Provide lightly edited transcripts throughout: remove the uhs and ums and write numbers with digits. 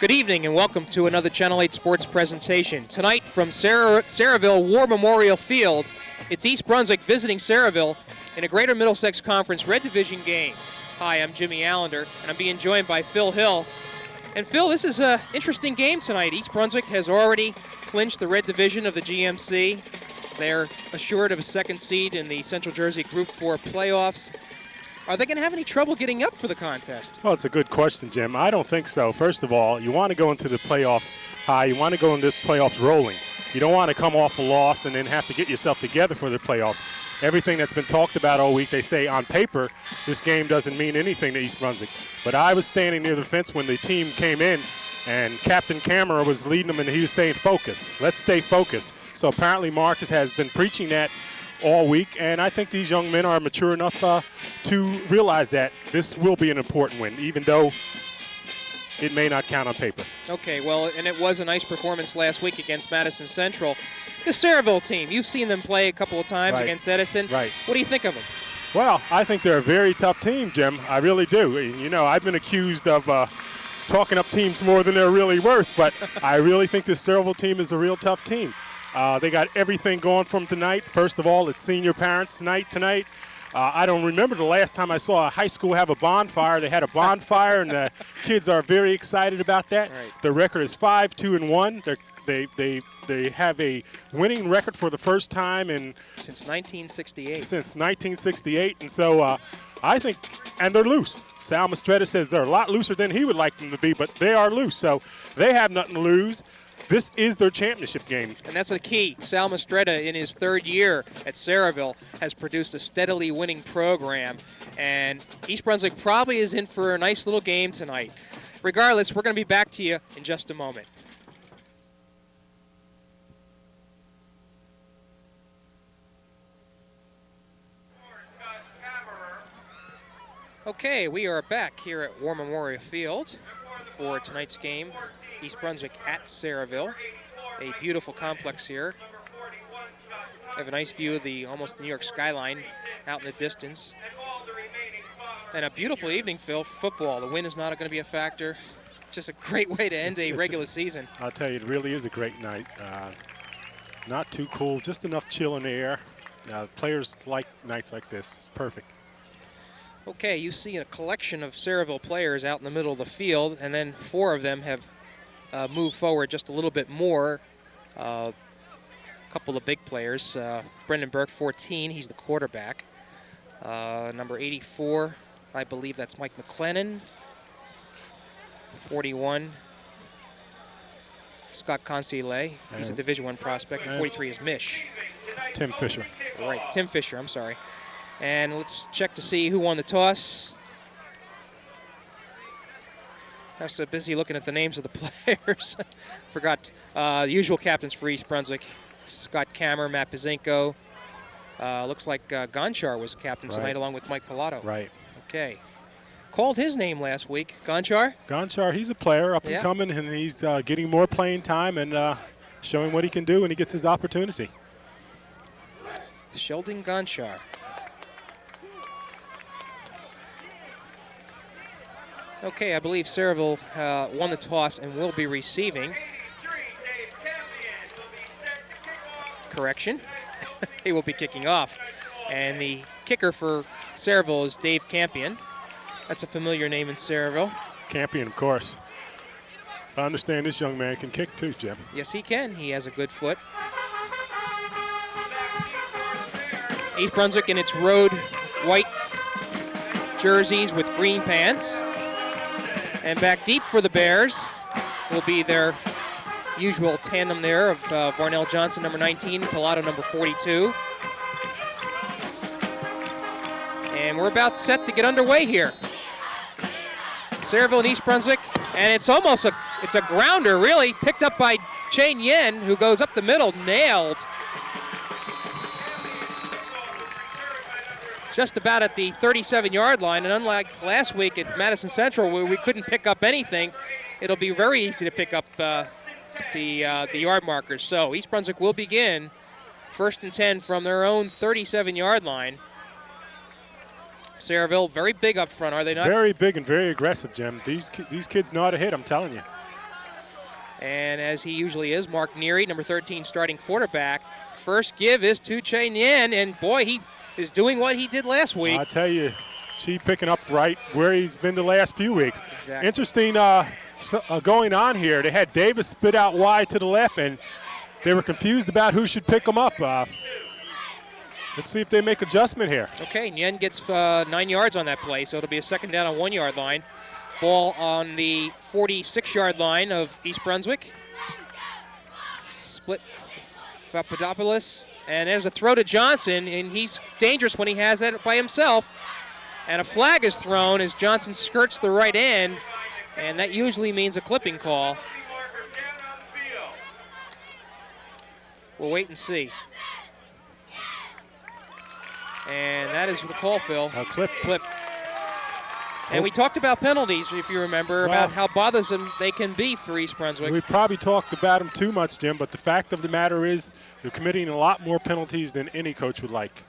Good evening and welcome to another Channel 8 Sports presentation. Tonight from Sayreville War Memorial Field, it's East Brunswick visiting Sayreville in a Greater Middlesex Conference Red Division game. Hi, I'm Jimmy Allinder, and I'm being joined by Phil Hill. And Phil, this is an interesting game tonight. East Brunswick has already clinched the Red Division of the GMC. They're assured of a second seed in the Central Jersey Group 4 playoffs. Are they going to have any trouble getting up for the contest? Well, it's a good question, Jim. I don't think so. First of all, you want to go into the playoffs high. You want to go into the playoffs rolling. You don't want to come off a loss and then have to get yourself together for the playoffs. Everything that's been talked about all week, they say on paper, this game doesn't mean anything to East Brunswick. But I was standing near the fence when the team came in, and Captain Camera was leading them, and he was saying, focus. Let's stay focused. So apparently Marcus has been preaching that all week, and I think these young men are mature enough to realize that this will be an important win, even though it may not count on paper. Okay, well, and it was a nice performance last week against Madison Central. The Sayreville team, you've seen them play a couple of times against Edison. Right. What do you think of them? Well, I think they're a very tough team, Jim. I really do. You know, I've been accused of talking up teams more than they're really worth, but I really think this Sayreville team is a real tough team. They got everything going from tonight. First of all, it's senior parents' night tonight. I don't remember the last time I saw a high school have a bonfire. They had a bonfire, and the kids are very excited about that. Right. The record is 5-2-1. They have a winning record for the first time since 1968. Since 1968, and so I think, and they're loose. Sal Mastretta says they're a lot looser than he would like them to be, but they are loose, so they have nothing to lose. This is their championship game. And that's the key. Sal Mastretta, in his third year at Sayreville, has produced a steadily winning program. And East Brunswick probably is in for a nice little game tonight. Regardless, we're going to be back to you in just a moment. Okay, we are back here at War Memorial Field for tonight's game. East Brunswick at Sayreville. A beautiful complex here. Have a nice view of the almost New York skyline out in the distance. And a beautiful evening, Phil, for football. The wind is not going to be a factor. Just a great way to end a regular season. I'll tell you, it really is a great night. Not too cool, just enough chill in the air. Players like nights like this. It's perfect. Okay, you see a collection of Sayreville players out in the middle of the field, and then four of them have move forward just a little bit more. A couple of big players. Brendan Burke, 14, he's the quarterback. Number 84, I believe that's Mike McLennan. 41, Scott Concealet, he's a Division I prospect. And 43 is Mish. Tim Fisher. Right, Tim Fisher, I'm sorry. And let's check to see who won the toss. I was so busy looking at the names of the players. Forgot the usual captains for East Brunswick. Scott Kammer, Matt Pazinko. Looks like Gonchar was captain tonight along with Mike Pilato. Right. Okay. Called his name last week. Gonchar? Gonchar, he's a player up and coming, and he's getting more playing time and showing what he can do when he gets his opportunity. Sheldon Gonchar. Okay, I believe Sayreville won the toss and will be receiving. Correction. He will be kicking off. And the kicker for Sayreville is Dave Campion. That's a familiar name in Sayreville. Campion, of course. I understand this young man can kick too, Jim. Yes, he can. He has a good foot. East Brunswick in its road white jerseys with green pants. And back deep for the Bears will be their usual tandem there of Varnell Johnson, number 19, Pilato, number 42. And we're about set to get underway here. Sayreville and East Brunswick, and it's almost it's a grounder, really, picked up by Chain Yen, who goes up the middle, nailed. Just about at the 37-yard line, and unlike last week at Madison Central where we couldn't pick up anything, it'll be very easy to pick up the yard markers. So East Brunswick will begin 1st and 10 from their own 37-yard line. Sayreville very big up front, are they not? Very big and very aggressive, Jim. These kids know how to hit, I'm telling you. And as he usually is, Mark Neary, number 13 starting quarterback. First give is to Che Nien, and boy, he is doing what he did last week. I tell you, Chi picking up right where he's been the last few weeks. Exactly. Interesting going on here. They had Davis spit out wide to the left, and they were confused about who should pick him up. Let's see if they make adjustment here. Okay, Nien gets 9 yards on that play, so it'll be a second down on 1 yard line. Ball on the 46-yard line of East Brunswick. Split Papadopoulos, and there's a throw to Johnson, and he's dangerous when he has that by himself. And a flag is thrown as Johnson skirts the right end, and that usually means a clipping call. We'll wait and see. And that is the call, Phil. A clip. And we talked about penalties, if you remember, about how bothersome they can be for East Brunswick. We've probably talked about them too much, Jim, but the fact of the matter is they're committing a lot more penalties than any coach would like.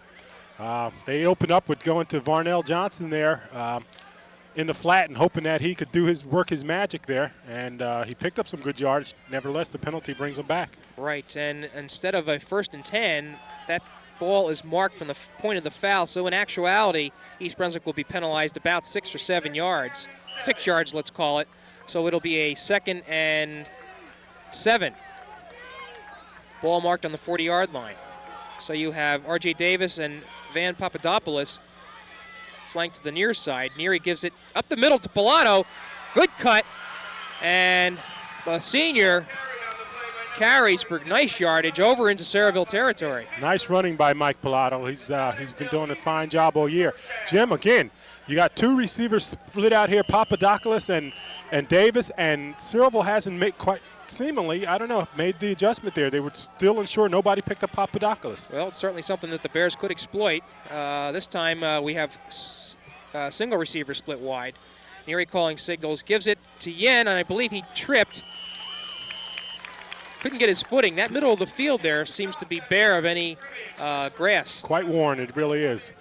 They opened up with going to Varnell Johnson there in the flat and hoping that he could work his magic there, and he picked up some good yards. Nevertheless, the penalty brings him back. Right, and instead of a 1st and 10, that ball is marked from the point of the foul, so in actuality, East Brunswick will be penalized about 6 or 7 yards. 6 yards, let's call it. So it'll be a 2nd and 7. Ball marked on the 40-yard line. So you have R.J. Davis and Van Papadopoulos flanked to the near side. Neary gives it up the middle to Pilato. Good cut. And the senior carries for nice yardage over into Sayreville territory. Nice running by Mike Pilato. He's been doing a fine job all year. Jim, again, you got 2 receivers split out here, Papadopoulos and Davis, and Sayreville hasn't made made the adjustment there. They were still unsure. Nobody picked up Papadopoulos. Well, it's certainly something that the Bears could exploit. This time we have single receiver split wide. Neary calling signals, gives it to Yen, and I believe he tripped. Couldn't get his footing. That middle of the field there seems to be bare of any grass. Quite worn, it really is.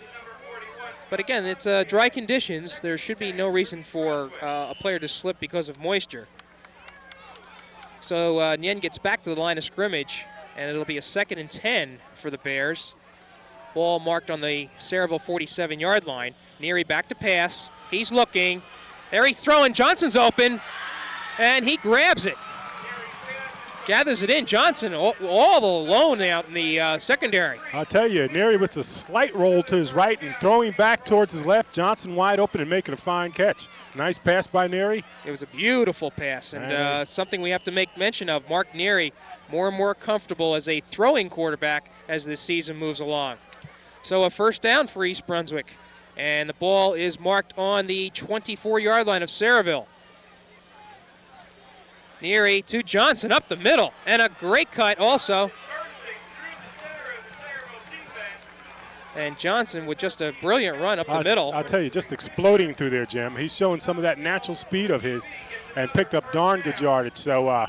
But again, it's dry conditions. There should be no reason for a player to slip because of moisture. So Nien gets back to the line of scrimmage, and it'll be a 2nd and 10 for the Bears. Ball marked on the Sayreville 47-yard line. Neary back to pass. He's looking. There he's throwing. Johnson's open, and he grabs it. Gathers it in. Johnson all alone out in the secondary. I'll tell you, Neary with a slight roll to his right and throwing back towards his left. Johnson wide open and making a fine catch. Nice pass by Neary. It was a beautiful pass, and something we have to make mention of. Mark Neary more and more comfortable as a throwing quarterback as this season moves along. So a 1st down for East Brunswick, and the ball is marked on the 24-yard line of Sayreville. Neary to Johnson up the middle, and a great cut also. And Johnson with just a brilliant run up the middle. I'll tell you, just exploding through there, Jim. He's showing some of that natural speed of his and picked up darn good yardage. So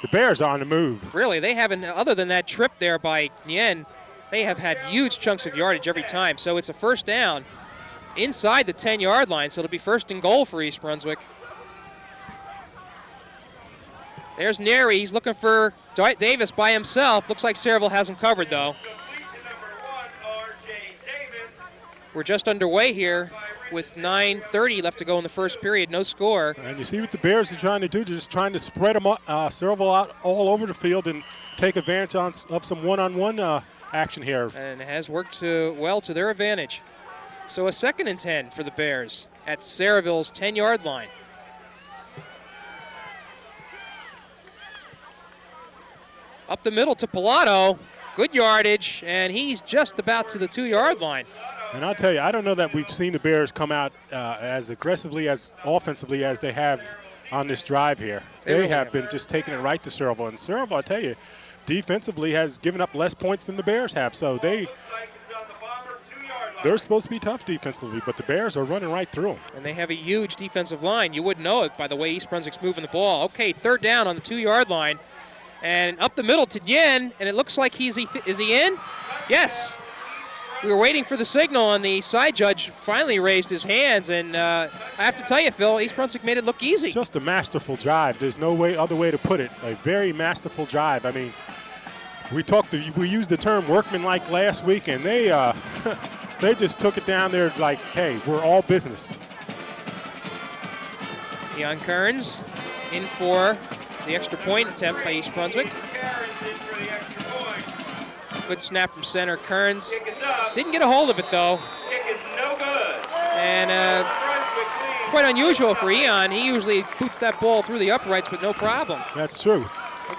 the Bears are on the move. Really, they haven't, other than that trip there by Nien, they have had huge chunks of yardage every time. So it's a 1st down inside the 10-yard line, so it'll be 1st and goal for East Brunswick. There's Neary. He's looking for Davis by himself. Looks like Sayreville has him covered, though. We're just underway here with 9:30 left to go in the first period. No score. And you see what the Bears are trying to do, just trying to spread them Sayreville out all over the field and take advantage of some one-on-one action here. And it has worked well to their advantage. So a 2nd and 10 for the Bears at Sayreville's 10-yard line. Up the middle to Pilato. Good yardage, and he's just about to the 2-yard line. And I'll tell you, I don't know that we've seen the Bears come out as aggressively, as offensively as they have on this drive here. They have been just taking it right to Sayreville. And Sayreville, I'll tell you, defensively has given up less points than the Bears have. So they're supposed to be tough defensively, but the Bears are running right through them. And they have a huge defensive line. You wouldn't know it by the way East Brunswick's moving the ball. Okay, 3rd down on the 2-yard line. And up the middle to Yen, and it looks like is he in? Yes. We were waiting for the signal, and the side judge finally raised his hands. And I have to tell you, Phil, East Brunswick made it look easy. Just a masterful drive. There's no other way to put it. A very masterful drive. I mean, we used the term workmanlike last week, and they they just took it down there like, hey, we're all business. Jan Kearns in for the extra point attempt by East Brunswick. Good snap from center. Kearns didn't get a hold of it, though. And quite unusual for Ian. He usually boots that ball through the uprights with no problem. That's true.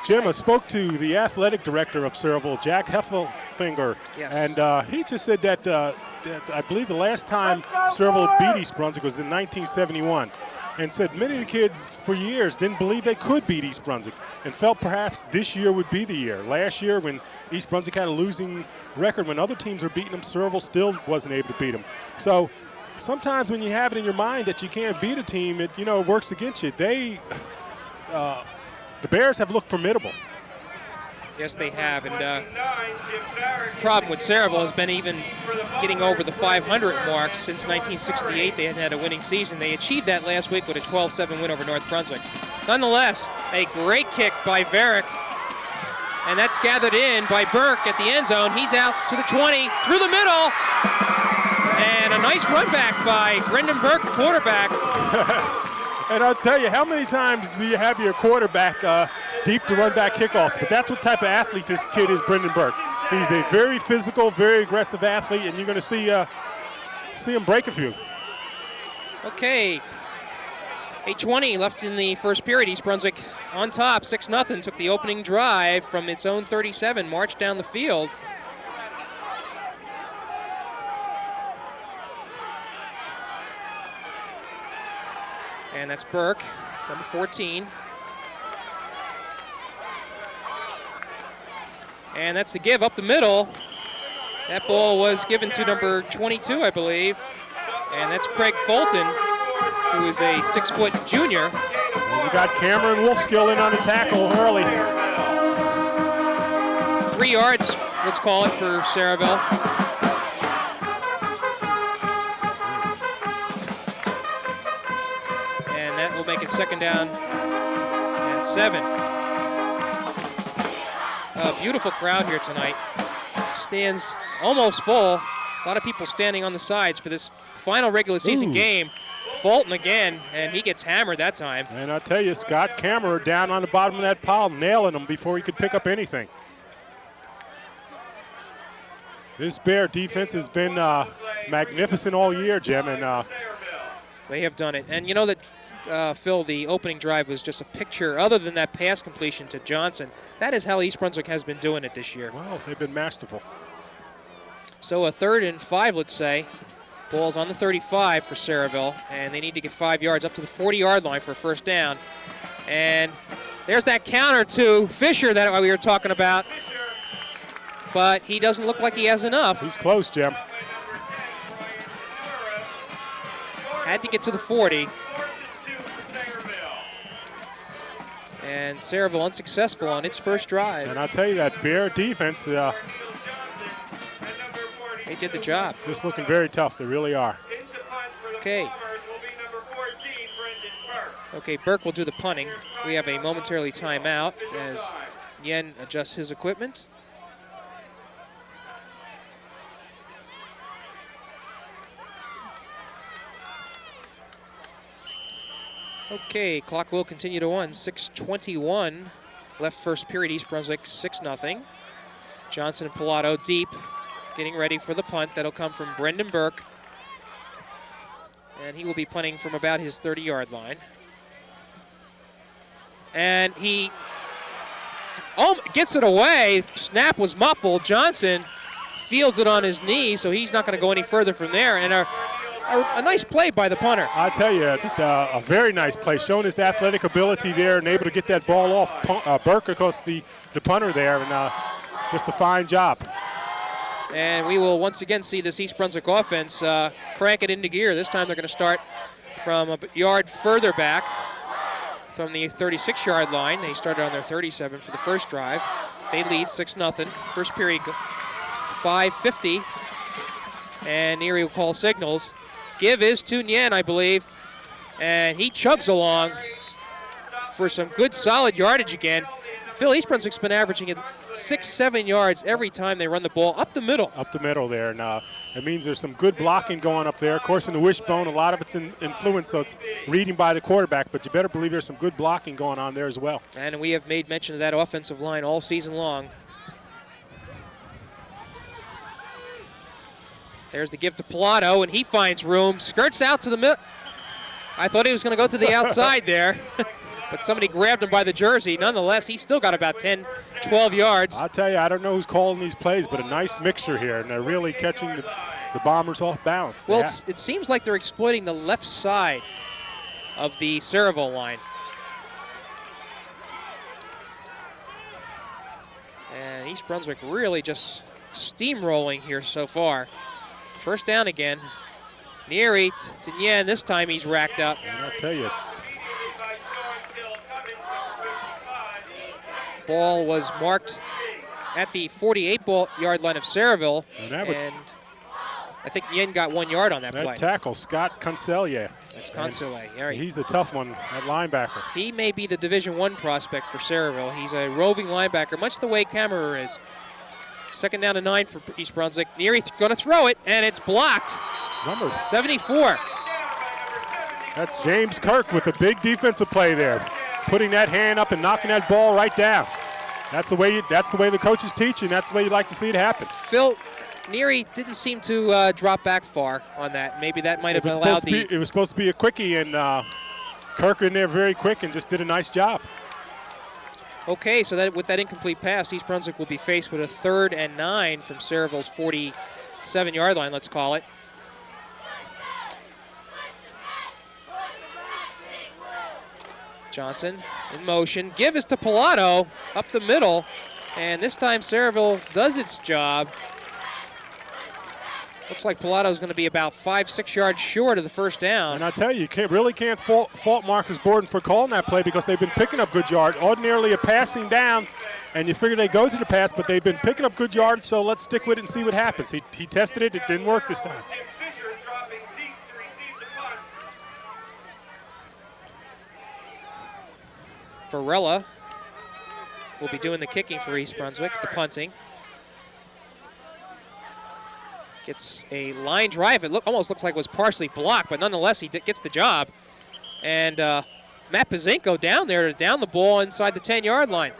Jim, I spoke to the athletic director of Sayreville, Jack Heffelfinger, yes. And he just said that I believe the last time Sayreville beat East Brunswick was in 1971, and said many of the kids for years didn't believe they could beat East Brunswick and felt perhaps this year would be the year. Last year when East Brunswick had a losing record, when other teams were beating them, Sayreville still wasn't able to beat them. So sometimes when you have it in your mind that you can't beat a team, it works against you. The Bears have looked formidable. Yes, they have. And the problem with Sayreville has been even getting over the 500 mark since 1968. They hadn't had a winning season. They achieved that last week with a 12-7 win over North Brunswick. Nonetheless, a great kick by Varick. And that's gathered in by Burke at the end zone. He's out to the 20, through the middle. And a nice run back by Brendan Burke, quarterback. And I'll tell you, how many times do you have your quarterback deep to run back kickoffs? But that's what type of athlete this kid is, Brendan Burke. He's a very physical, very aggressive athlete, and you're going to see him break a few. Okay. 8:20 left in the first period. East Brunswick on top, 6-0. Took the opening drive from its own 37, marched down the field. And that's Burke, number 14. And that's the give up the middle. That ball was given to number 22, I believe. And that's Craig Fulton, who is a 6-foot junior. And you got Cameron Wolfskill in on the tackle early. 3 yards, let's call it, for Sayreville. And that will make it 2nd down and 7. A beautiful crowd here tonight. Stands almost full. A lot of people standing on the sides for this final regular season game. Fulton again, and he gets hammered that time. And I'll tell you, Scott Kammerer down on the bottom of that pile, nailing him before he could pick up anything. This Bear defense has been magnificent all year, Jim, and they have done it. And you know that, Phil, the opening drive was just a picture, other than that pass completion to Johnson. That is how East Brunswick has been doing it this year. Well, they've been masterful. So a 3rd and 5, let's say. Ball's on the 35 for Sayreville, and they need to get 5 yards up to the 40-yard line for a 1st down. And there's that counter to Fisher that we were talking about, but he doesn't look like he has enough. He's close, Jim. Had to get to the 40. And Sayreville unsuccessful on its first drive. And I'll tell you, that Bear defense, they did the job. Just looking very tough. They really are. Okay. Okay, Burke will do the punting. We have a momentarily timeout as Yen adjusts his equipment. Okay, clock will continue to run. 6:21 left first period. East Brunswick 6-0. Johnson and Pilato deep, getting ready for the punt. That'll come from Brendan Burke. And he will be punting from about his 30-yard line. And he gets it away. Snap was muffled. Johnson fields it on his knee, so he's not going to go any further from there. And a nice play by the punter. I tell you, a very nice play, showing his athletic ability there and able to get that ball off Burke across the punter there, and just a fine job. And we will once again see this East Brunswick offense crank it into gear. This time they're going to start from a yard further back from the 36-yard line. They started on their 37 for the first drive. They lead 6-0. First period, 5:50 And Neary will call signals. Give is to Nyen, I believe. And he chugs along for some good solid yardage again. Phil, East Brunswick's been averaging at 6-7 yards every time they run the ball up the middle. Up the middle there. And it means there's some good blocking going up there. Of course, in the wishbone, a lot of it's influence, so it's reading by the quarterback. But you better believe there's some good blocking going on there as well. And we have made mention of that offensive line all season long. There's the give to Pilato, and he finds room. Skirts out to the middle. I thought he was going to go to the outside there, but somebody grabbed him by the jersey. Nonetheless, he's still got about 10, 12 yards. I'll tell you, I don't know who's calling these plays, but a nice mixture here, and they're really catching the Bombers off balance. Well, it seems like they're exploiting the left side of the Sayreville line. And East Brunswick really just steamrolling here so far. First down again. Neary to Nyen. This time he's racked up. And I'll tell you. Ball was marked at the 48-yard line of Sayreville. And I think Nyen got 1 yard on that play. That tackle, Scott Concellier. That's Concellier. He's a tough one at linebacker. He may be the Division I prospect for Sayreville. He's a roving linebacker, much the way Kammerer is. Second down to 9 for East Brunswick. Neary going to throw it, and it's blocked. Number 74. That's James Kirk with a big defensive play there, putting that hand up and knocking that ball right down. That's the way the coaches teach, and that's the way you like to see it happen. Phil, Neary didn't seem to drop back far on that. Maybe that might have allowed the. It was supposed to be a quickie, and Kirk in there very quick and just did a nice job. Okay, so that with that incomplete pass, East Brunswick will be faced with a 3rd and 9 from Sayreville's 47-yard line, let's call it. Johnson in motion. Give is to Pilato up the middle, and this time Sayreville does its job. Looks like Pilato's going to be about 5-6 yards short of the first down. And I tell you, you really can't fault Marcus Borden for calling that play because they've been picking up good yards. Ordinarily a passing down, and you figure they go to the pass, but they've been picking up good yards, so let's stick with it and see what happens. He tested it. It didn't work this time. Varela will be doing the kicking for East Brunswick, the punting. Gets a line drive. It almost looks like it was partially blocked, but nonetheless, he gets the job. And Matt Pazinko down there to down the ball inside the 10-yard line.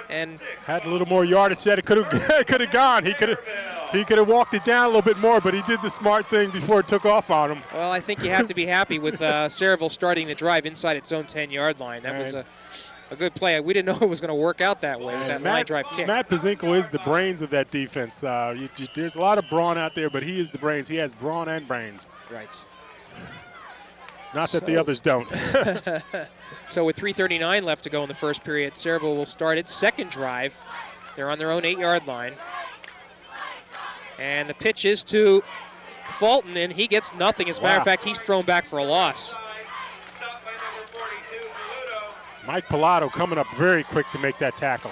And had a little more yardage. Said it could have gone. He could have walked it down a little bit more, but he did the smart thing before it took off on him. Well, I think you have to be happy with Sayreville starting the drive inside its own 10-yard line. That was a good play. We didn't know it was going to work out that way with that line drive kick. Matt Pazinko is the brains of that defense. There's a lot of brawn out there, but he is the brains. He has brawn and brains. Right. Not that the others don't. So with 3:39 left to go in the first period, Sayreville will start its second drive. They're on their own 8-yard line. And the pitch is to Fulton, and he gets nothing. As a matter of fact, he's thrown back for a loss. Mike Pilato coming up very quick to make that tackle.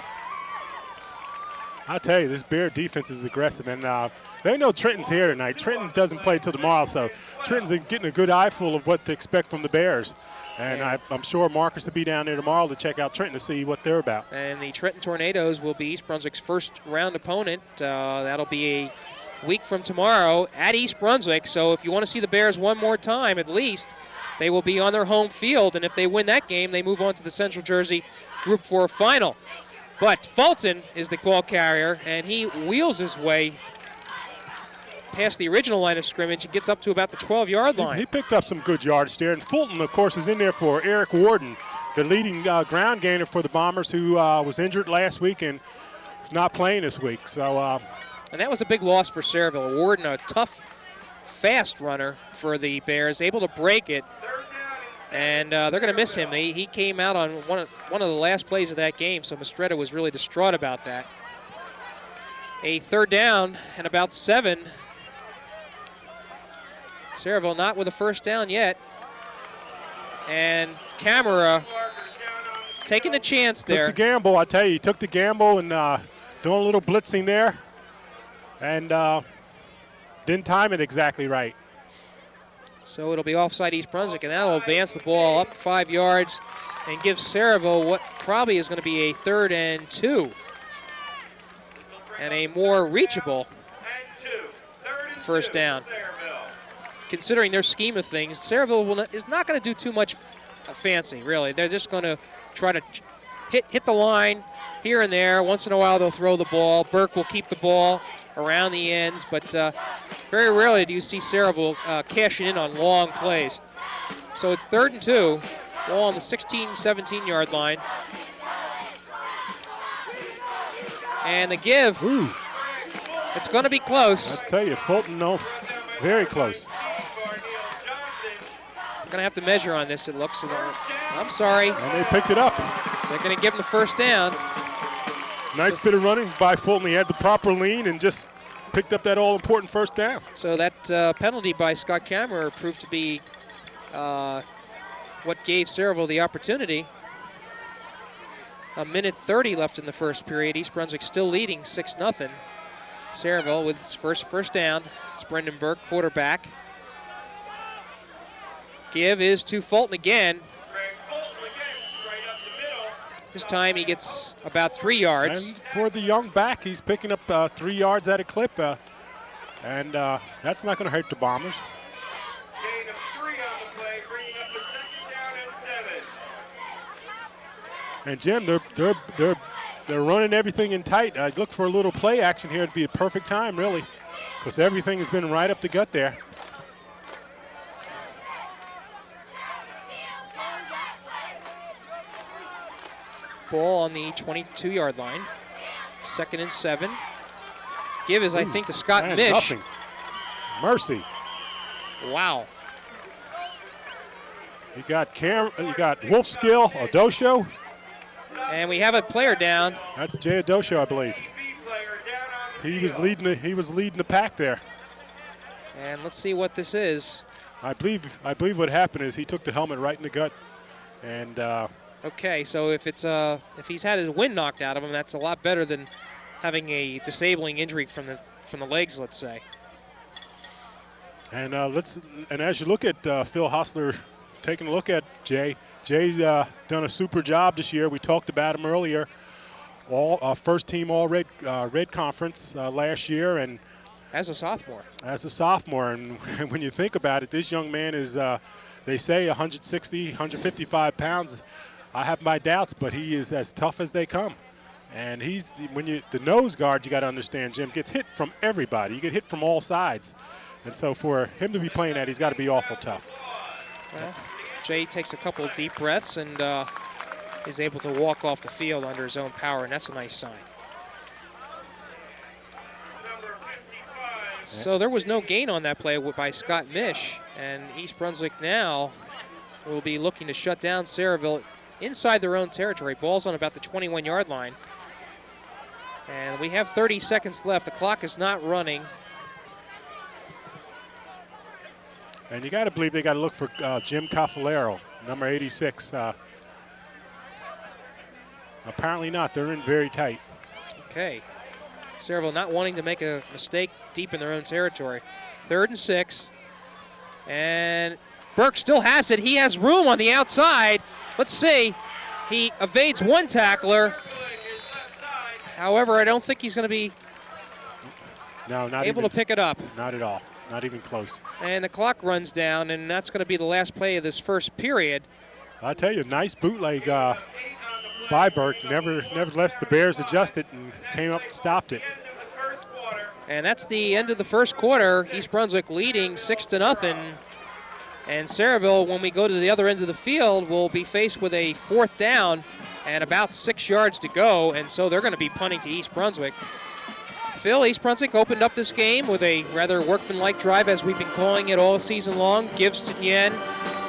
I'll tell you, this Bear defense is aggressive, and they know Trenton's here tonight. Trenton doesn't play till tomorrow, so Trenton's getting a good eyeful of what to expect from the Bears. And I'm sure Marcus will be down there tomorrow to check out Trenton to see what they're about. And the Trenton Tornadoes will be East Brunswick's first-round opponent. That'll be a week from tomorrow at East Brunswick. So if you want to see the Bears one more time, at least, they will be on their home field. And if they win that game, they move on to the Central Jersey Group 4 final. But Fulton is the ball carrier, and he wheels his way past the original line of scrimmage. He gets up to about the 12-yard line. He picked up some good yardage there. And Fulton, of course, is in there for Eric Warden, the leading ground gainer for the Bombers, who was injured last week and is not playing this week. So, and that was a big loss for Sayreville. Warden, a tough, fast runner for the Bears, able to break it. And they're going to miss him. He came out on one of the last plays of that game, so Mistretta was really distraught about that. A third down and about 7. Sayreville not with a first down yet. And Camera taking a chance there. Took the gamble, I tell you. He took the gamble and doing a little blitzing there. And didn't time it exactly right. So it'll be offside East Brunswick, and that'll advance the ball up 5 yards and give Sayreville what probably is going to be a 3rd and 2. And a more reachable first down. Considering their scheme of things, Sayreville is not going to do too much fancy, really. They're just going to try to hit the line here and there. Once in a while, they'll throw the ball. Burke will keep the ball around the ends, but very rarely do you see Sayreville cashing in on long plays. So it's 3rd and 2, ball on the 16, 17-yard line. And the give, it's going to be close. Let's tell you, Fulton, no, very close. Going to have to measure on this, it looks. I'm sorry. And they picked it up. They're going to give him the first down. Nice bit of running by Fulton. He had the proper lean and just picked up that all-important first down. So that penalty by Scott Kammerer proved to be what gave Sayreville the opportunity. A minute 30 left in the first period. East Brunswick still leading 6-0. Sayreville with its first down. It's Brendan Burke, quarterback. Give is to Fulton again. This time he gets about 3 yards. And for the young back, he's picking up 3 yards at a clip. And that's not going to hurt the Bombers. Gain of 3 on the play, bringing up the 2nd down and 7. And Jim, they're running everything in tight. I look for a little play action here. It'd be a perfect time, really, because everything has been right up the gut there. Ball on the 22-yard line. 2nd and 7. Give is, I think, to Scott Mish. Nothing. Mercy. Wow. You got Wolfskill, Adosho. And we have a player down. That's Jay Adosho, I believe. He was leading the pack there. And let's see what this is. I believe what happened is he took the helmet right in the gut, and okay, so if he's had his wind knocked out of him, that's a lot better than having a disabling injury from the legs, let's say. And as you look at Phil Hostler taking a look at Jay's done a super job this year. We talked about him earlier. All first team all red conference last year, and as a sophomore. And when you think about it, this young man is they say 160, 155 pounds. I have my doubts, but he is as tough as they come. And the nose guard, you got to understand, Jim, gets hit from everybody. You get hit from all sides. And so for him to be playing that, he's got to be awful tough. Well, Jay takes a couple of deep breaths and is able to walk off the field under his own power, and that's a nice sign. So there was no gain on that play by Scott Mish, and East Brunswick now will be looking to shut down Sayreville inside their own territory. Ball's on about the 21-yard line. And we have 30 seconds left. The clock is not running. And you got to believe they got to look for Jim Caffalero, number 86. Apparently not. They're in very tight. Okay. Sayreville not wanting to make a mistake deep in their own territory. 3rd and 6. And Burke still has it. He has room on the outside. Let's see. He evades one tackler. However, I don't think he's going to be able to pick it up. Not at all. Not even close. And the clock runs down, and that's going to be the last play of this first period. I'll tell you, nice bootleg by Burke. Nevertheless, the Bears adjusted and came up and stopped it. And that's the end of the first quarter. East Brunswick leading 6-0. And Sayreville, when we go to the other end of the field, will be faced with a 4th down and about 6 yards to go. And so they're going to be punting to East Brunswick. Phil, East Brunswick opened up this game with a rather workmanlike drive, as we've been calling it all season long. Gives to Nyen.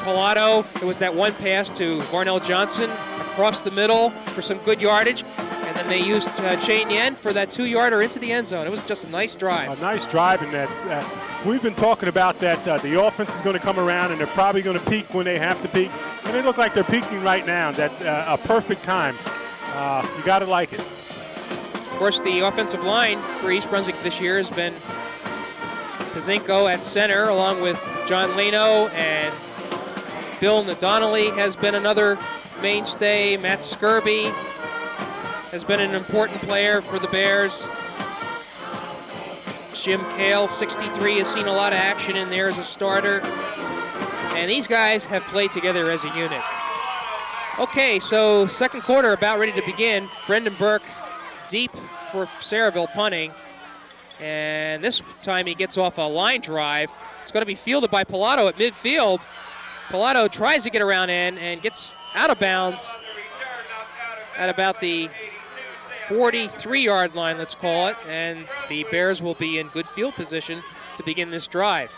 Pilato, it was that one pass to Varnell Johnson across the middle for some good yardage. And then they used Che Nyen for that 2-yarder into the end zone. It was just a nice drive. A nice drive, and we've been talking about that the offense is going to come around, and they're probably going to peak when they have to peak. And they look like they're peaking right now. That's a perfect time. You got to like it. Of course, the offensive line for East Brunswick this year has been Pazinko at center, along with John Leno, and Bill Nadonally has been another mainstay. Matt Skirby has been an important player for the Bears. Jim Kale, 63, has seen a lot of action in there as a starter. And these guys have played together as a unit. Okay, so second quarter about ready to begin. Brendan Burke deep for Sayreville punting. And this time he gets off a line drive. It's going to be fielded by Pilato at midfield. Pilato tries to get around in and gets out of bounds at about the 43-yard line, let's call it. And the Bears will be in good field position to begin this drive.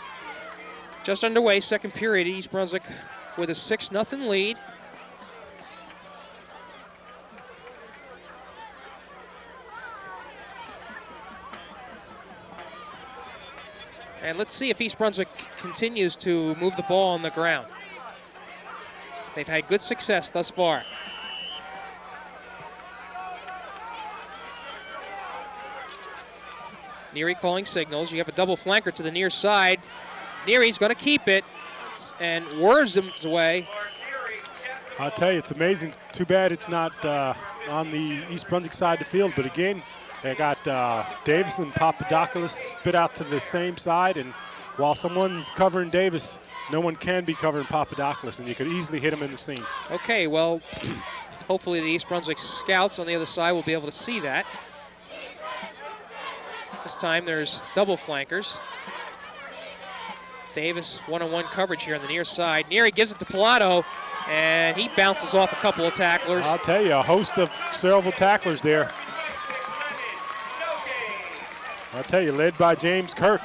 Just underway, second period, East Brunswick with a 6-0 lead. And let's see if East Brunswick continues to move the ball on the ground. They've had good success thus far. Neary calling signals. You have a double flanker to the near side. Neary's going to keep it and whirs him away. I'll tell you, it's amazing. Too bad it's not on the East Brunswick side of the field, but again, they got Davis and Papadopoulos spit out to the same side, and while someone's covering Davis, no one can be covering Papadopoulos, and you could easily hit him in the seam. Okay, well, hopefully the East Brunswick scouts on the other side will be able to see that. This time there's double flankers. Davis one-on-one coverage here on the near side. Neary gives it to Pilato, and he bounces off a couple of tacklers. I'll tell you, a host of Sayreville tacklers there. I'll tell you, led by James Kirk.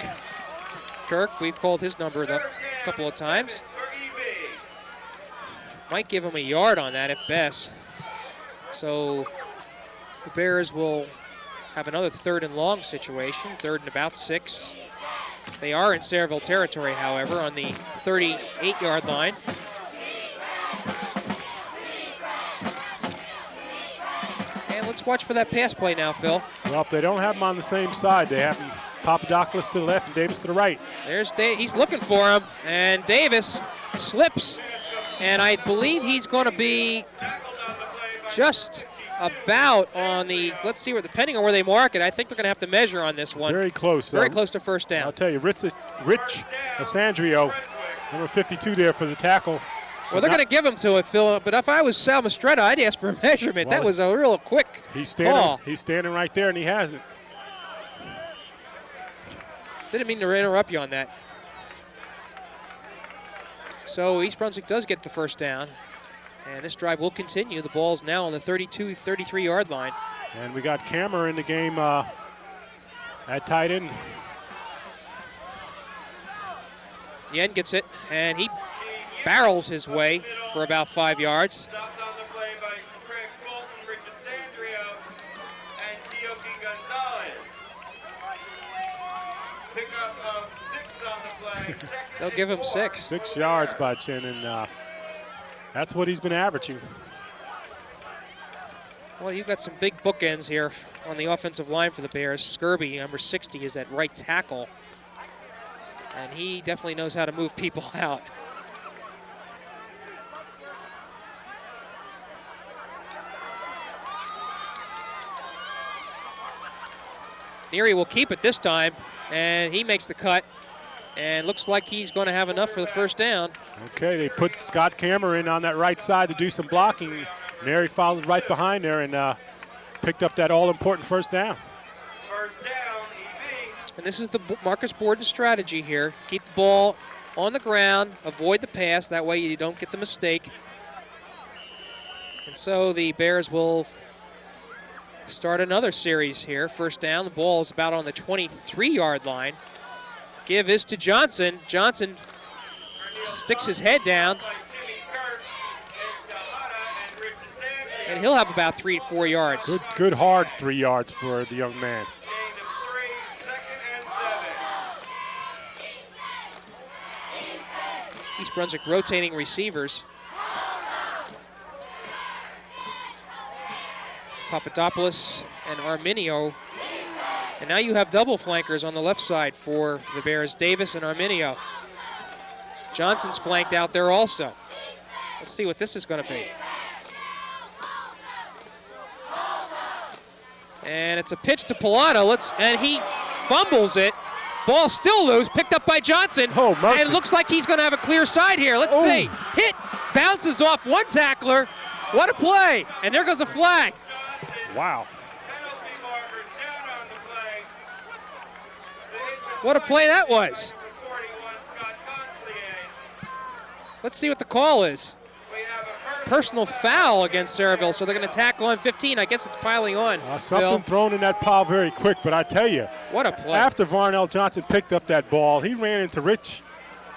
Kirk, we've called his number a couple of times. Might give him a yard on that if best. So the Bears will have another 3rd and long situation, 3rd and about 6. They are in Sayreville territory, however, on the 38-yard line. And let's watch for that pass play now, Phil. Well, if they don't have them on the same side, they have them Papadopoulos to the left and Davis to the right. There's he's looking for him, and Davis slips, and I believe he's going to be just about on the, let's see, depending on where they mark it, I think they're going to have to measure on this one. Very close. Very close to first down. I'll tell you, Rich Asandrio, number 52 there for the tackle. Well, they're going to give him to it, Phil, but if I was Sal Mastretta, I'd ask for a measurement. Well, that was a real quick ball. He's standing right there, and he has it. Didn't mean to interrupt you on that. So East Brunswick does get the first down. And this drive will continue. The ball's now on the 32, 33-yard line. And we got Kammer in the game at tight end. Yen gets it, and he barrels his way for about 5 yards. They'll give him 6. 6 yards by Chin, and that's what he's been averaging. Well, you've got some big bookends here on the offensive line for the Bears. Skirby, number 60, is at right tackle. And he definitely knows how to move people out. Neary will keep it this time, and he makes the cut. And looks like he's going to have enough for the first down. Okay, they put Scott Kammer in on that right side to do some blocking. Neary followed right behind there and picked up that all-important first down. First down, EB. And this is the Marcus Borden strategy here. Keep the ball on the ground, avoid the pass. That way you don't get the mistake. And so the Bears will start another series here. First down, the ball is about on the 23-yard line. Give is to Johnson. Johnson sticks his head down, and he'll have about 3 to 4 yards. Good hard 3 yards for the young man. East Brunswick rotating receivers. Papadopoulos and Arminio And now you have double flankers on the left side for the Bears, Davis and Arminio. Johnson's flanked out there also. Let's see what this is going to be. And it's a pitch to Pilato, and he fumbles it. Ball still loose, picked up by Johnson. Oh, mercy. And it looks like he's going to have a clear side here. Let's see. Hit, bounces off one tackler. What a play. And there goes a flag. Wow. What a play that was. Let's see what the call is. Personal foul against Sayreville, so they're going to tackle on 15. I guess it's piling on. Something thrown in that pile very quick, but I tell you, what a play. After Varnell Johnson picked up that ball, he ran into Rich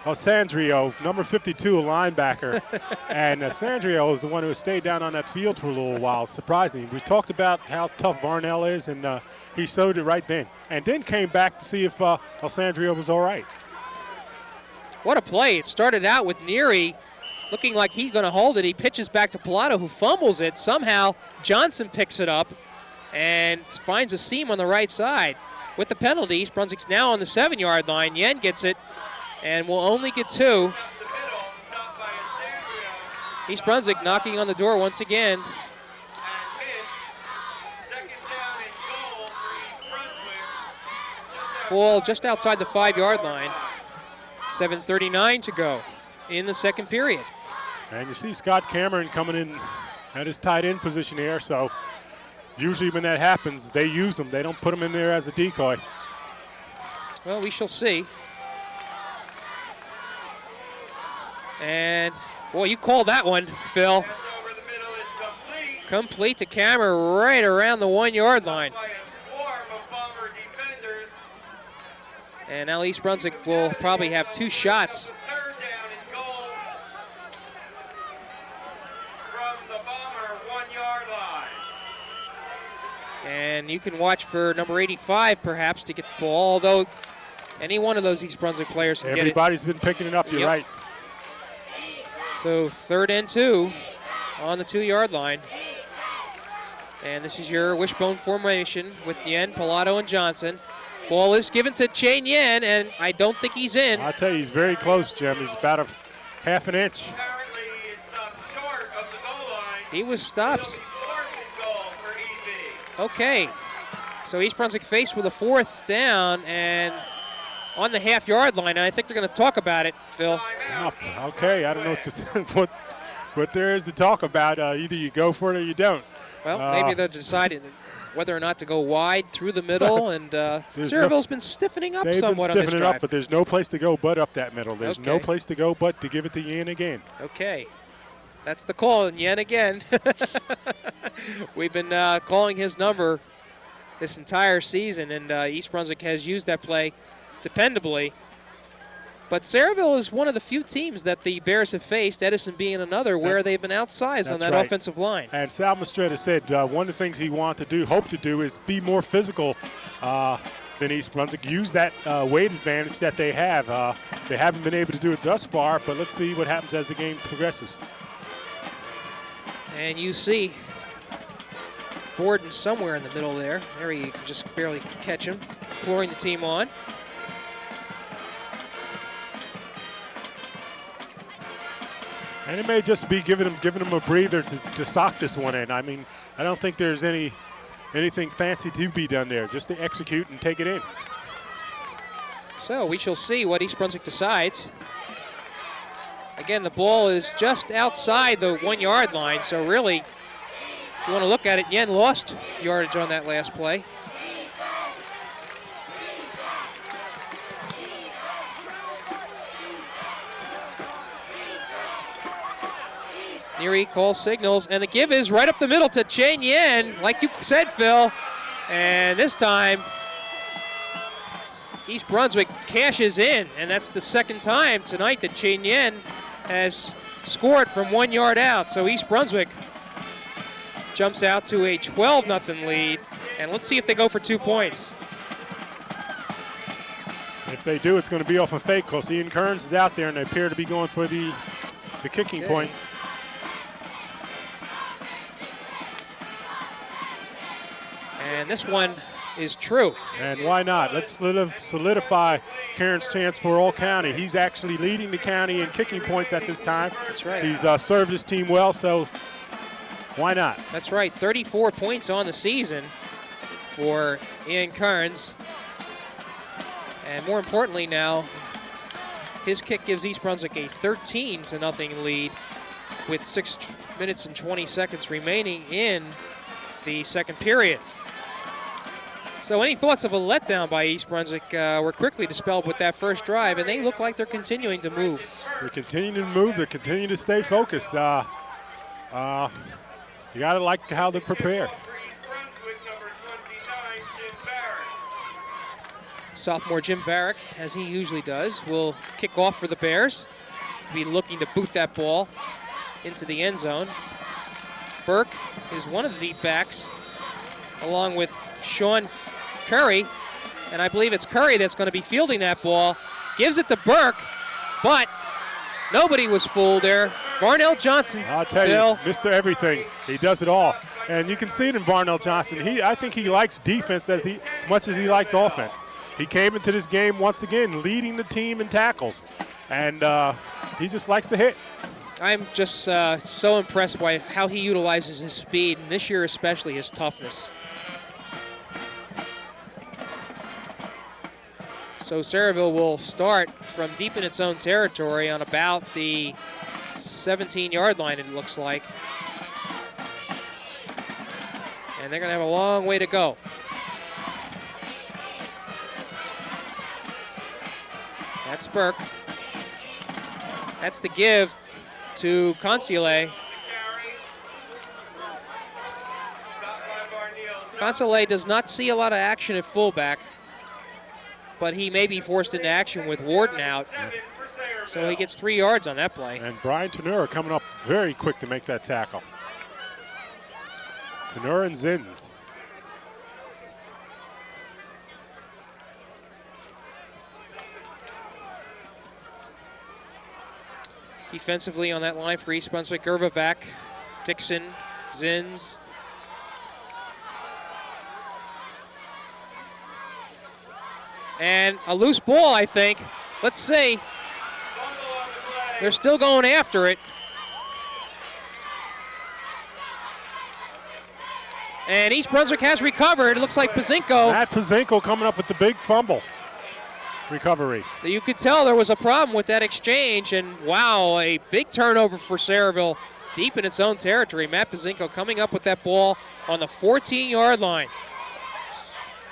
Sandrio, number 52, a linebacker. And Sandrio is the one who stayed down on that field for a little while, surprisingly. We talked about how tough Varnell is, and he showed it right then. And then came back to see if Sandrio was all right. What a play. It started out with Neary looking like he's going to hold it. He pitches back to Pilato, who fumbles it. Somehow Johnson picks it up and finds a seam on the right side. With the penalty, East Brunswick's now on the 7-yard line. Yen gets it and will only get 2. East Brunswick knocking on the door once again. Ball just outside the 5-yard line. 7:39 to go in the second period. And you see Scott Cameron coming in at his tight end position here, so usually when that happens, they use him. They don't put him in there as a decoy. Well, we shall see. And, boy, you called that one, Phil. Complete to Cameron right around the 1-yard line. And now East Brunswick will probably have 2 shots. And you can watch for number 85 perhaps to get the ball, although any one of those East Brunswick players can get it. Everybody's been picking it up, you're right. So 3rd and 2 on the 2-yard line. And this is your wishbone formation with Yen, Pilato, and Johnson. Ball is given to Chane Yen, and I don't think he's in. I'll tell you, he's very close, Jim. He's about a half an inch. He was stopped. Okay, so East Brunswick faced with a 4th down and on the half-yard line, and I think they're going to talk about it, Phil. Okay, I don't know what this what there is to talk about. Either you go for it or you don't. Well, maybe they're deciding whether or not to go wide through the middle, and Sayreville's been stiffening up somewhat on this drive. They've been stiffening up, but there's no place to go but up that middle. There's no place to go but to give it to Yen again. Okay. That's the call, and Yen again. We've been calling his number this entire season, and East Brunswick has used that play dependably. But Sayreville is one of the few teams that the Bears have faced, Edison being another, where they've been outsized on that offensive line. And Sal Mastretta said one of the things he wanted to do, hope to do, is be more physical than East Brunswick. Use that weight advantage that they have. They haven't been able to do it thus far, but let's see what happens as the game progresses. And you see Borden somewhere in the middle there. There he can just barely catch him, pouring the team on. And it may just be giving him a breather to sock this one in. I mean, I don't think there's anything fancy to be done there. Just to execute and take it in. So we shall see what East Brunswick decides. Again, the ball is just outside the 1-yard line, so really, if you want to look at it, Yen lost yardage on that last play. Neary calls signals, and the give is right up the middle to Chane Yen, like you said, Phil. And this time, East Brunswick cashes in, and that's the second time tonight that Chane Yen has scored from 1 yard out. So East Brunswick jumps out to a 12-0 lead, and let's see if they go for 2 points. If they do, it's going to be off a fake because Ian Kearns is out there, and they appear to be going for the kicking point. And this one is true. And why not? Let's solidify Karen's chance for All County. He's actually leading the county in kicking points at this time. That's right. He's served his team well, so why not? That's right. 34 points on the season for Ian Kearns. And more importantly now, his kick gives East Brunswick a 13-0 lead with 6 minutes and 20 seconds remaining in the second period. So any thoughts of a letdown by East Brunswick were quickly dispelled with that first drive, and they look like they're continuing to move. They're continuing to move. They're continuing to stay focused. You got to like how they're prepared. Sophomore Jim Varick, as he usually does, will kick off for the Bears. Be looking to boot that ball into the end zone. Burke is one of the deep backs, along with Sean Curry, and I believe it's Curry that's going to be fielding that ball. Gives it to Burke, but nobody was fooled there. Varnell Johnson, I'll tell you, Mr. Everything. He does it all. And you can see it in Varnell Johnson. I think he likes defense as much as he likes offense. He came into this game once again leading the team in tackles, and he just likes to hit. I'm just so impressed by how he utilizes his speed, and this year especially his toughness. So Sayreville will start from deep in its own territory on about the 17-yard line, it looks like. And they're going to have a long way to go. That's Burke. That's the give to Consuele. Consuele does not see a lot of action at fullback, but he may be forced into action with Warden out. So he gets 3 yards on that play. And Brian Tenura coming up very quick to make that tackle. Tenura and Zins. Defensively on that line for East Brunswick, Gervavac, Dixon, Zins. And a loose ball, I think. Let's see. They're still going after it. And East Brunswick has recovered. It looks like Pazinko. Matt Pazinko coming up with the big fumble recovery. You could tell there was a problem with that exchange, and wow, a big turnover for Sayreville deep in its own territory. Matt Pazinko coming up with that ball on the 14-yard line.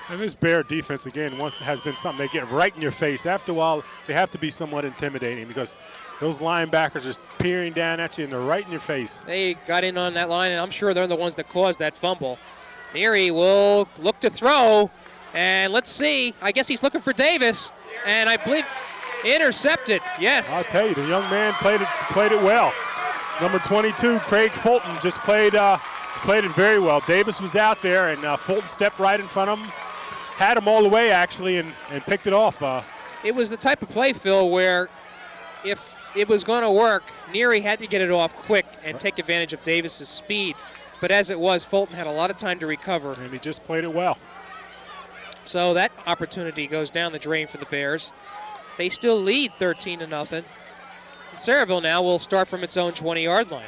And this Bear defense, again, has been something. They get right in your face. After a while, they have to be somewhat intimidating because those linebackers are peering down at you, and they're right in your face. They got in on that line, and I'm sure they're the ones that caused that fumble. Neary will look to throw, and let's see. I guess he's looking for Davis, and I believe intercepted. Yes. I'll tell you, the young man played it well. Number 22, Craig Fulton, just played it very well. Davis was out there, and Fulton stepped right in front of him, had him all the way actually, and picked it off. It was the type of play, Phil, where if it was going to work, Neary had to get it off quick and take advantage of Davis's speed. But as it was, Fulton had a lot of time to recover. And he just played it well. So that opportunity goes down the drain for the Bears. They still lead 13-0. And Sayreville now will start from its own 20-yard line.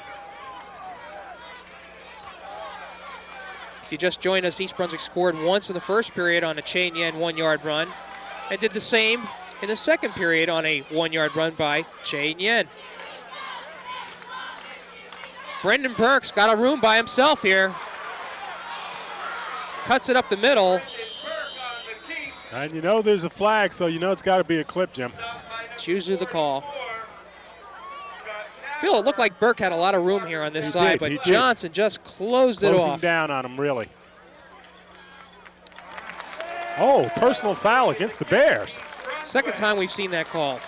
If you just joined us, East Brunswick scored once in the first period on a Chain Yen 1-yard run and did the same in the second period on a 1-yard run by Chain Yen. Brendan Burke's got a room by himself here. Cuts it up the middle. And you know there's a flag, so you know it's got to be a clip, Jim. It's usually the call. Phil, it looked like Burke had a lot of room here on this side, but Johnson just closed it off. Closing down on him, really. Oh, personal foul against the Bears. Second time we've seen that called.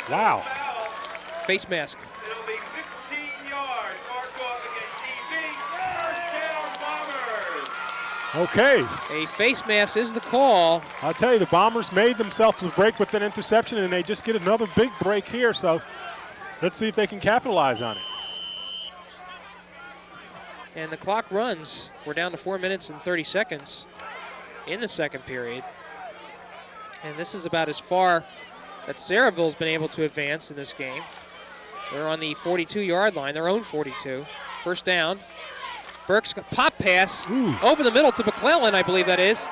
Wow. Face mask. It'll be 15 yards. Marked off against EB. First down, Bombers. Okay. A face mask is the call. I'll tell you, the Bombers made themselves a break with an interception, and they just get another big break here, so let's see if they can capitalize on it. And the clock runs. We're down to 4 minutes and 30 seconds. in the second period. And this is about as far that Sayreville's been able to advance in this game. They're on the 42-yard line, their own 42. First down. Burke's pop pass over the middle to McClellan, I believe that is.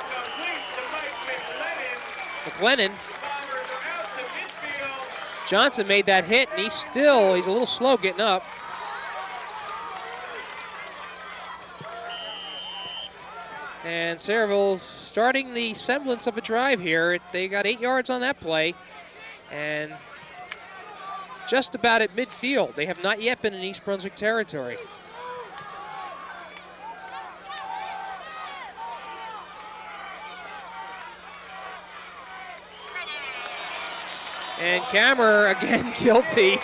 McClellan. Johnson made that hit, and he's a little slow getting up. And Sayreville's starting the semblance of a drive here. They got 8 yards on that play, and just about at midfield. They have not yet been in East Brunswick territory. And Kammer again guilty.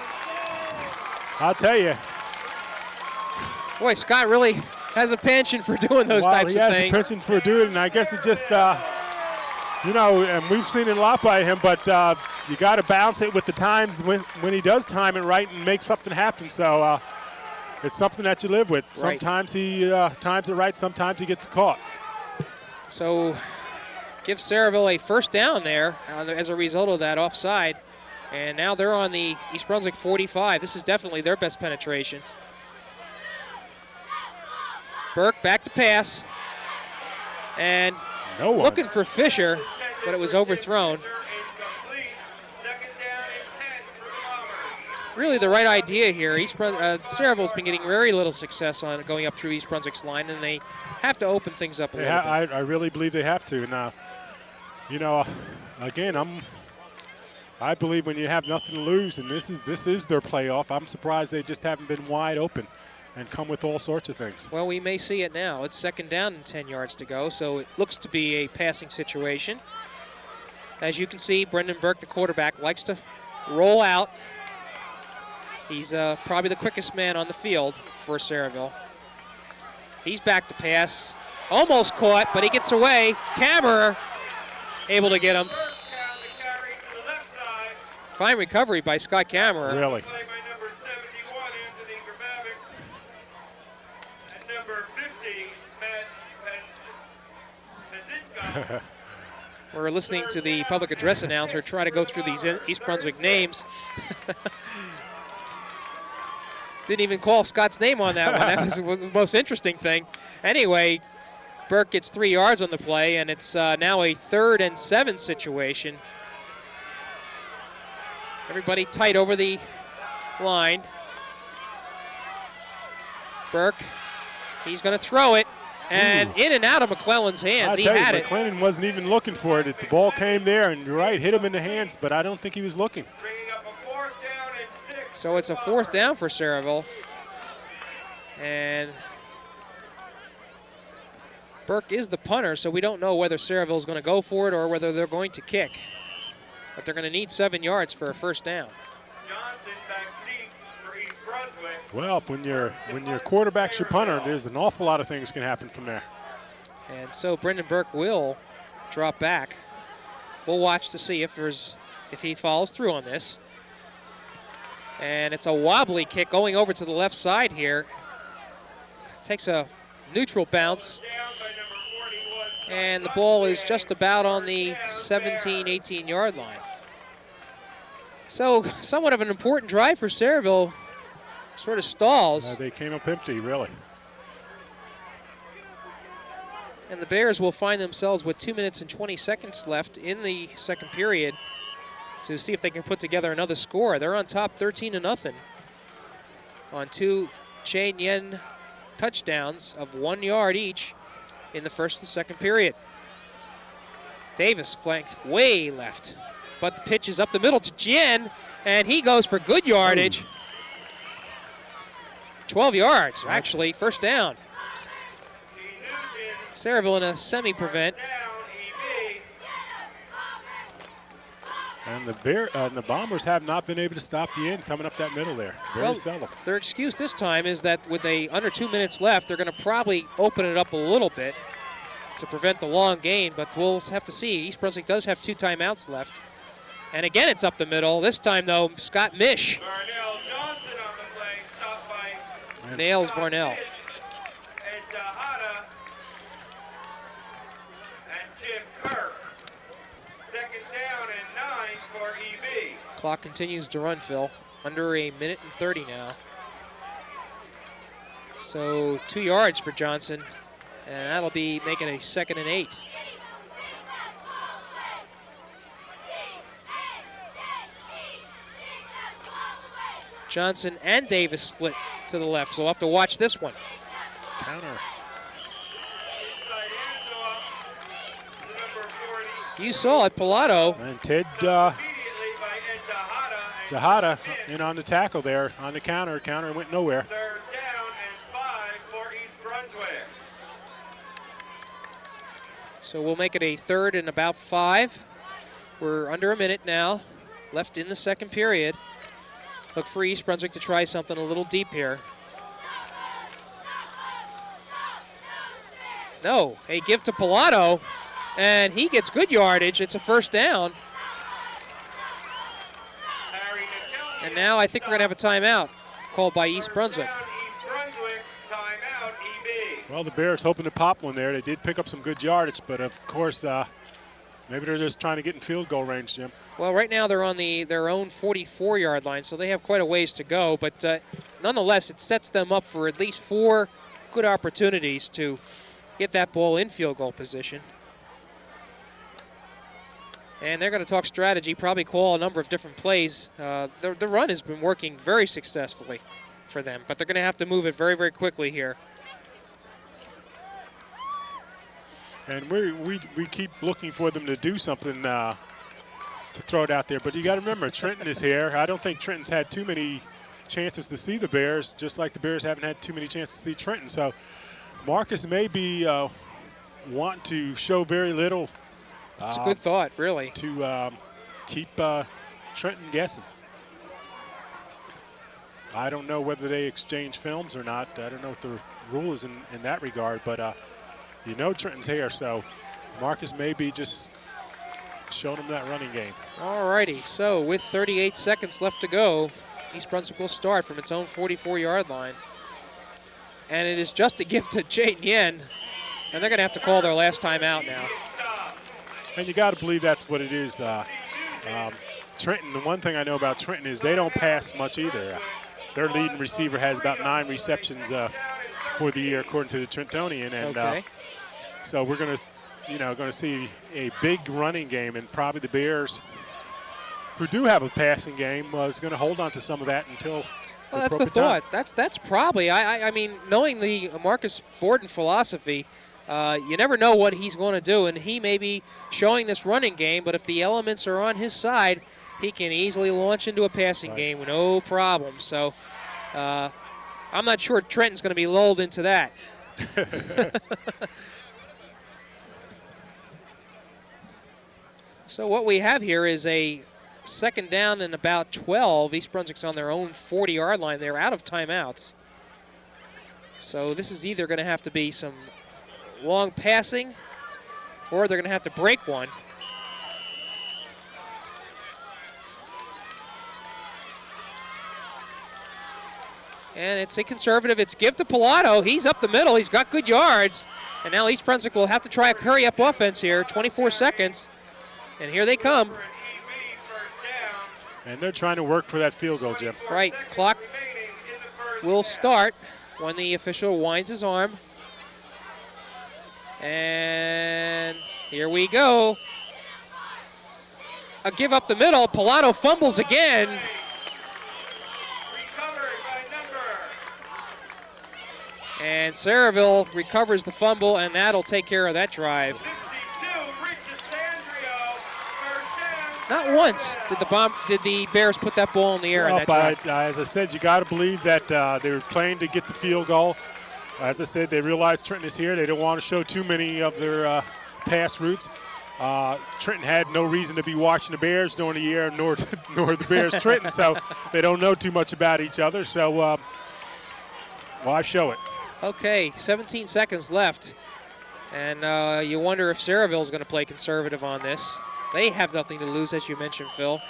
I'll tell you. Boy, Scott really has a penchant for doing those types of things. He has a penchant for doing it, and I guess it just, and we've seen it a lot by him, but you got to balance it with the times when he does time it right and make something happen. So it's something that you live with. Right. Sometimes he times it right, sometimes he gets caught. So give Sayreville a first down there as a result of that offside. And now they're on the East Brunswick 45. This is definitely their best penetration. Burke back to pass. And looking for Fisher, but it was overthrown. Really the right idea here. Sayreville's been getting very little success on going up through East Brunswick's line, and they have to open things up a little bit. I really believe they have to. Now, again, I believe when you have nothing to lose, and this is their playoff, I'm surprised they just haven't been wide open and come with all sorts of things. Well, we may see it now. It's second down and 10 yards to go, so it looks to be a passing situation. As you can see, Brendan Burke, the quarterback, likes to roll out. He's probably the quickest man on the field for Sayreville. He's back to pass. Almost caught, but he gets away. Kammer able to get him. Fine recovery by Scott Kammer. Really. We're listening to the public address announcer try to go through these East Brunswick names. Didn't even call Scott's name on that one. That was the most interesting thing. Anyway, Burke gets 3 yards on the play, and it's now a 3rd and 7 situation. Everybody tight over the line. Burke, he's going to throw it. And in and out of McClellan's hands. He had it. McClellan wasn't even looking for it. The ball came there, and you're right, hit him in the hands, but I don't think he was looking. So it's a 4th down for Sayreville. And Burke is the punter, so we don't know whether Sayreville is going to go for it or whether they're going to kick. But they're going to need 7 yards for a first down. Well, when your quarterback's your punter, there's an awful lot of things can happen from there. And so Brendan Burke will drop back. We'll watch to see if he follows through on this. And it's a wobbly kick going over to the left side here. Takes a neutral bounce. And the ball is just about on the 17, 18-yard line. So somewhat of an important drive for Sayreville. Sort of stalls. They came up empty, really. And the Bears will find themselves with 2 minutes and 20 seconds left in the second period to see if they can put together another score. They're on top 13-0 on 2 Chain Yen touchdowns of 1 yard each in the first and second period. Davis flanked way left, but the pitch is up the middle to Jen, and he goes for good yardage. 12 yards, actually, first down. Sayreville in a semi-prevent. And the Bombers have not been able to stop the end coming up that middle there. Very seldom. Their excuse this time is that with under 2 minutes left, they're going to probably open it up a little bit to prevent the long gain, but we'll have to see. East Brunswick does have 2 timeouts left. And again, it's up the middle. This time, though, Scott Mish nails Varnell. Clock continues to run, Phil. Under a minute and 30 now. So 2 yards for Johnson, and that'll be making a 2nd and 8. Johnson and Davis split to the left, so we'll have to watch this one. Counter. You saw it, Pilato. And Ted Tejada in on the tackle there on the counter. Counter went nowhere. 3rd down and 5 for East Brunswick. So we'll make it a 3rd and about 5. We're under a minute now, left in the 2nd period. Look for East Brunswick to try something a little deep here. No, a give to Pilato, and he gets good yardage. It's a 1st down. And now I think we're going to have a timeout called by East Brunswick. East Brunswick, timeout, EB. Well, the Bears hoping to pop one there. They did pick up some good yardage, but of course, maybe they're just trying to get in field goal range, Jim. Well, right now they're on their own 44-yard line, so they have quite a ways to go. But nonetheless, it sets them up for at least 4 good opportunities to get that ball in field goal position. And they're going to talk strategy, probably call a number of different plays. The run has been working very successfully for them, but they're going to have to move it very, very quickly here. And we keep looking for them to do something to throw it out there. But you got to remember, Trenton is here. I don't think Trenton's had too many chances to see the Bears, just like the Bears haven't had too many chances to see Trenton. So Marcus may be want to show very little. It's a good thought, really. To keep Trenton guessing. I don't know whether they exchange films or not. I don't know what the rule is in that regard, but you know Trenton's here, so Marcus may be just showing him that running game. All righty, so with 38 seconds left to go, East Brunswick will start from its own 44-yard line. And it is just a gift to Jayden Yen, and they're going to have to call their last timeout now. And you got to believe that's what it is. Trenton, the one thing I know about Trenton is they don't pass much either. Their leading receiver has about 9 receptions for the year, according to the Trentonian. And so we're going to see a big running game, and probably the Bears, who do have a passing game, is going to hold on to some of that until. Well, that's the thought. That's probably. I mean, knowing the Marcus Borden philosophy. You never know what he's going to do, and he may be showing this running game, but if the elements are on his side, he can easily launch into a passing game with no problem. So I'm not sure Trenton's going to be lulled into that. So what we have here is a 2nd down and about 12. East Brunswick's on their own 40-yard line. They're out of timeouts. So this is either going to have to be some long passing, or they're going to have to break one. And it's a conservative. It's give to Pilato. He's up the middle. He's got good yards. And now East Brunswick will have to try a hurry-up offense here. 24 seconds. And here they come. And they're trying to work for that field goal, Jim. Right. Clock will start when the official winds his arm. And here we go. A give up the middle. Pilato fumbles again. And Sayreville recovers the fumble, and that'll take care of that drive. Not once did the Bears put that ball in the air in that drive. As I said, you got to believe that they were playing to get the field goal. As I said, they realized Trenton is here. They don't want to show too many of their pass routes. Trenton had no reason to be watching the Bears during the year, nor the Bears Trenton, so they don't know too much about each other. So why show it? Okay, 17 seconds left, and you wonder if Sayreville is going to play conservative on this. They have nothing to lose, as you mentioned, Phil.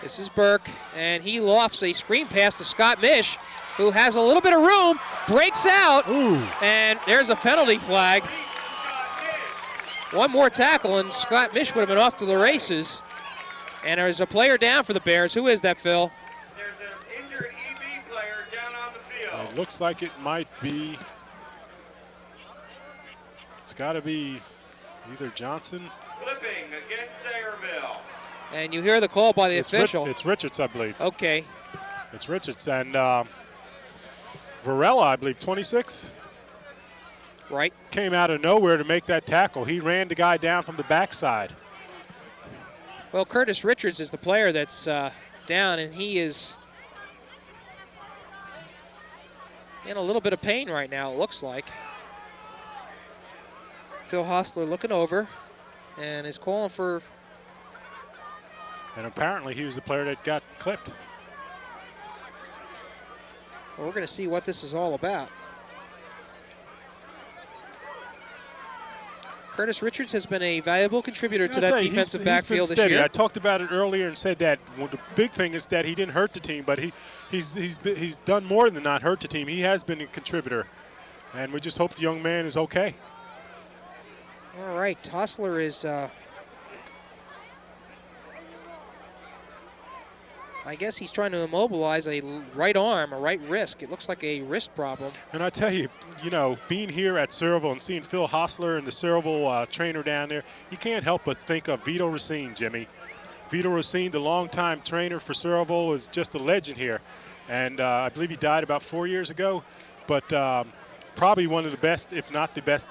This is Burke, and he lofts a screen pass to Scott Mish, who has a little bit of room, breaks out, and there's a penalty flag. One more tackle, and Scott Mish would have been off to the races. And there's a player down for the Bears. Who is that, Phil? There's an injured EB player down on the field. It looks like it might be. It's got to be either Johnson. Flipping against Sayreville. And you hear the call by the official. It's Richards, I believe. Okay. It's Richards. And Varela, I believe, 26. Right. Came out of nowhere to make that tackle. He ran the guy down from the backside. Well, Curtis Richards is the player that's down, and he is in a little bit of pain right now, it looks like. Phil Hostler looking over and is calling for. And apparently he was the player that got clipped. Well, we're going to see what this is all about. Curtis Richards has been a valuable contributor to that defensive backfield this year. I talked about it earlier and said that the big thing is that he didn't hurt the team, but he's done more than not hurt the team. He has been a contributor, and we just hope the young man is okay. All right, Tossler is, I guess he's trying to immobilize a right arm, a right wrist. It looks like a wrist problem. And I tell you, being here at Sayreville and seeing Phil Hostler and the Sayreville trainer down there, you can't help but think of Vito Racine, Jimmy. Vito Racine, the longtime trainer for Sayreville, is just a legend here. And I believe he died about 4 years ago, but probably one of the best, if not the best,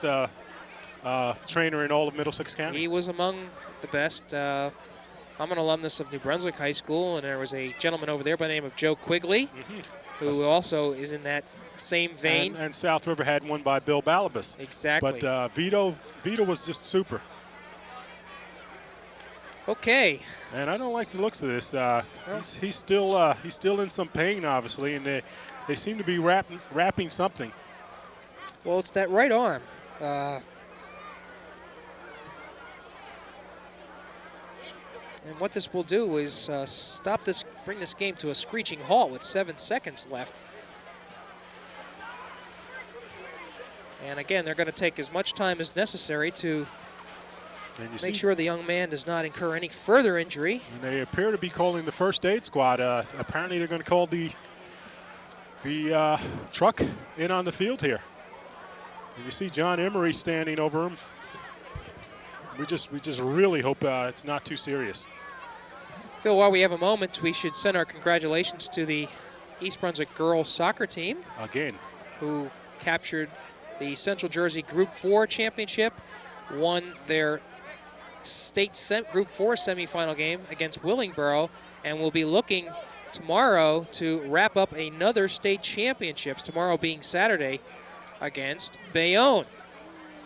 trainer in all of Middlesex County. He was among the best. I'm an alumnus of New Brunswick High School, and there was a gentleman over there by the name of Joe Quigley, who also is in that same vein. And South River had one by Bill Balabas. Exactly. But Vito was just super. Okay. And I don't like the looks of this. He's still in some pain, obviously, and they seem to be wrapping something. Well, it's that right arm. And what this will do is bring this game to a screeching halt with 7 seconds left. And again, they're going to take as much time as necessary to make sure the young man does not incur any further injury. And they appear to be calling the first aid squad. Apparently they're going to call the truck in on the field here. And you see John Emery standing over him. We just really hope it's not too serious. Phil, while we have a moment, we should send our congratulations to the East Brunswick girls soccer team. Again. Who captured the Central Jersey Group 4 championship, won their state Group 4 semifinal game against Willingboro, and will be looking tomorrow to wrap up another state championships, tomorrow being Saturday, against Bayonne.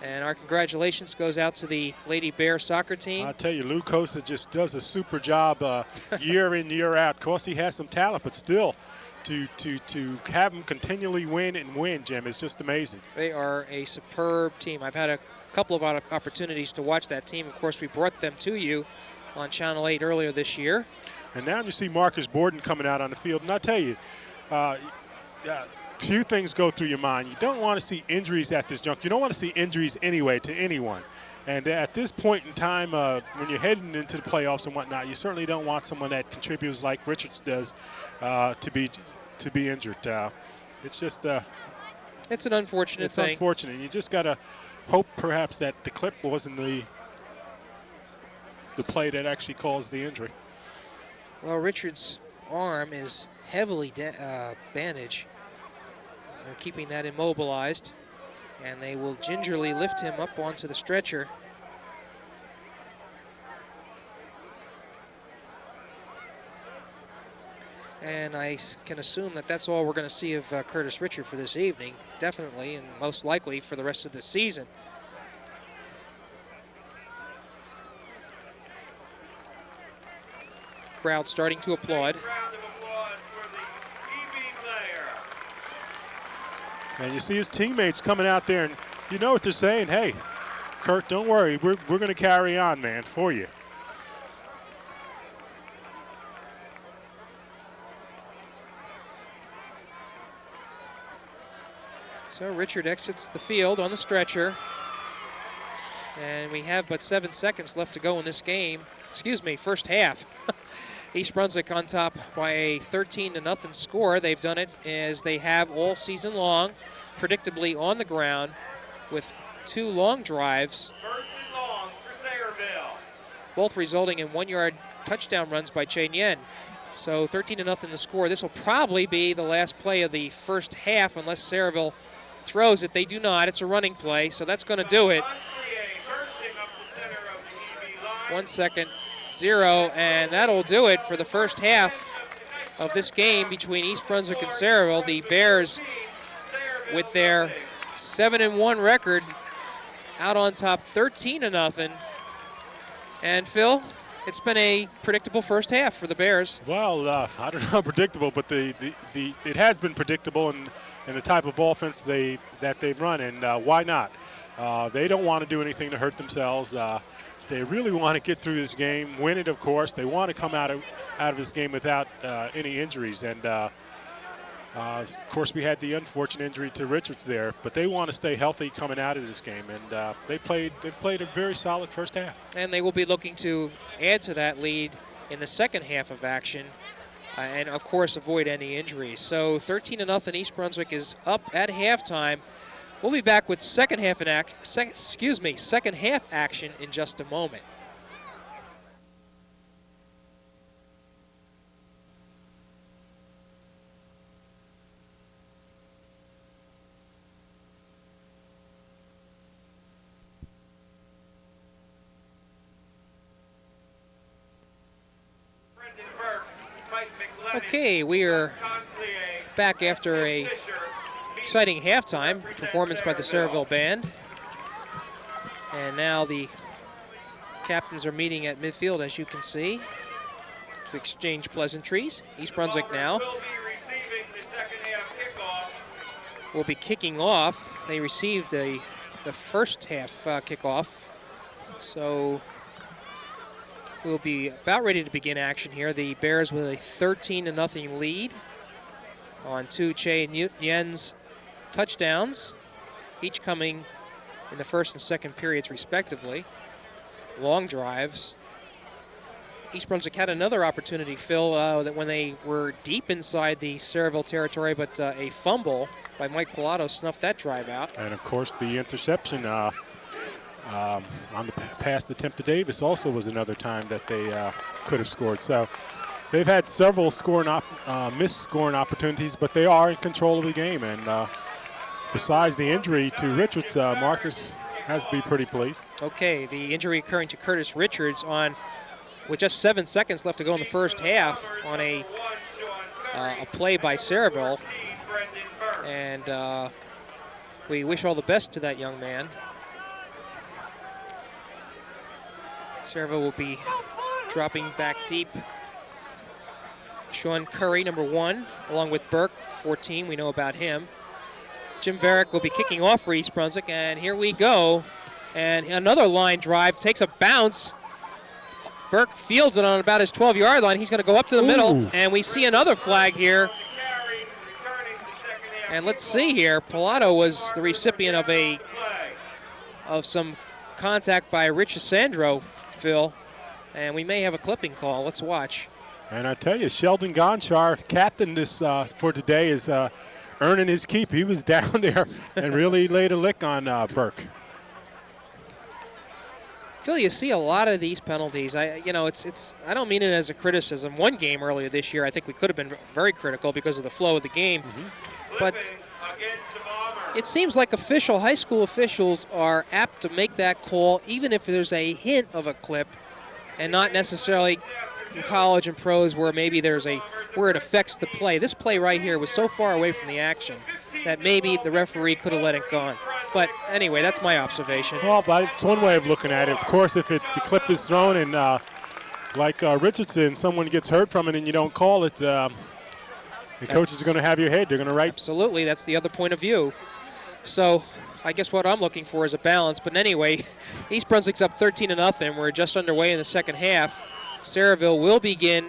And our congratulations goes out to the Lady Bear soccer team. I'll tell you, Lou Costa just does a super job year in, year out. Of course, he has some talent, but still, to have him continually win and win, Jim, is just amazing. They are a superb team. I've had a couple of opportunities to watch that team. Of course, we brought them to you on Channel 8 earlier this year. And now you see Marcus Borden coming out on the field. And I'll tell you, few things go through your mind. You don't want to see injuries at this juncture. You don't want to see injuries anyway to anyone. And at this point in time, when you're heading into the playoffs and whatnot, you certainly don't want someone that contributes like Richards does to be injured. It's just it's an unfortunate thing. It's unfortunate. You just got to hope perhaps that the clip wasn't the play that actually caused the injury. Well, Richards' arm is heavily bandaged. They're keeping that immobilized, and they will gingerly lift him up onto the stretcher. And I can assume that that's all we're going to see of Curtis Richard for this evening, definitely, and most likely for the rest of the season. Crowd starting to applaud. And you see his teammates coming out there, and you know what they're saying. Hey, Kurt, don't worry. We're going to carry on, man, for you. So Richard exits the field on the stretcher. And we have but 7 seconds left to go in this game. Excuse me, first half. East Brunswick on top by a 13-0 score. They've done it as they have all season long, predictably on the ground with 2 long drives. First and long for Sayreville. Both resulting in 1-yard touchdown runs by Chen Yen. So 13-0 the score. This will probably be the last play of the first half unless Sayreville throws it. They do not. It's a running play, so that's going to do it. 1 second, 0, and that'll do it for the first half of this game between East Brunswick and Sayreville. The Bears, with their 7-1 record, out on top 13-0. And Phil, it's been a predictable first half for the Bears. Well, I don't know how predictable, but it has been predictable in the type of offense that they run, and why not? They don't want to do anything to hurt themselves. They really want to get through this game, win it, of course. They want to come out of this game without any injuries. And, of course, we had the unfortunate injury to Richards there, but they want to stay healthy coming out of this game. And they've played a very solid first half. And they will be looking to add to that lead in the second half of action and, of course, avoid any injuries. So 13-0, East Brunswick is up at halftime. We'll be back with second half action in just a moment. Okay, we are back after a exciting halftime performance by the Sayreville Band. And now the captains are meeting at midfield, as you can see, to exchange pleasantries. East Brunswick now will be kicking off. They received the first half kickoff. So we'll be about ready to begin action here. The Bears with a 13-0 lead on 2 Chen Yen's touchdowns, each coming in the first and second periods respectively. Long drives. East Brunswick had another opportunity, Phil, that when they were deep inside the Sayreville territory, but a fumble by Mike Pilato snuffed that drive out. And of course the interception on the pass attempt to Davis also was another time that they could have scored. So they've had several missed scoring opportunities, but they are in control of the game. And besides the injury to Richards, Marcus has to be pretty pleased. Okay, the injury occurring to Curtis Richards with just 7 seconds left to go in the first half on a play by Sayreville. And we wish all the best to that young man. Sayreville will be dropping back deep. Sean Curry, number 1, along with Burke, 14. We know about him. Jim Varick will be kicking off for East Brunswick, and here we go. And another line drive takes a bounce. Burke fields it on about his 12-yard line. He's going to go up to the middle, and we see another flag here. And let's see here. Pilato was the recipient of some contact by Rich Sandro, Phil, and we may have a clipping call. Let's watch. And I tell you, Sheldon Gonchar, captain for today, is earning his keep. He was down there and really laid a lick on Burke. Phil, you see a lot of these penalties. I don't mean it as a criticism. One game earlier this year, I think we could have been very critical because of the flow of the game. But it seems like high school officials are apt to make that call, even if there's a hint of a clip, and not necessarily in college and pros where maybe where it affects the play. This play right here was so far away from the action that maybe the referee could have let it go. But anyway, that's my observation. Well, it's one way of looking at it. Of course, if the clip is thrown and like Richardson, someone gets hurt from it and you don't call it, the coaches are going to have your head. They're going to write. Absolutely, that's the other point of view. So I guess what I'm looking for is a balance. But anyway, East Brunswick's up 13-0. We're just underway in the second half. Sayreville will begin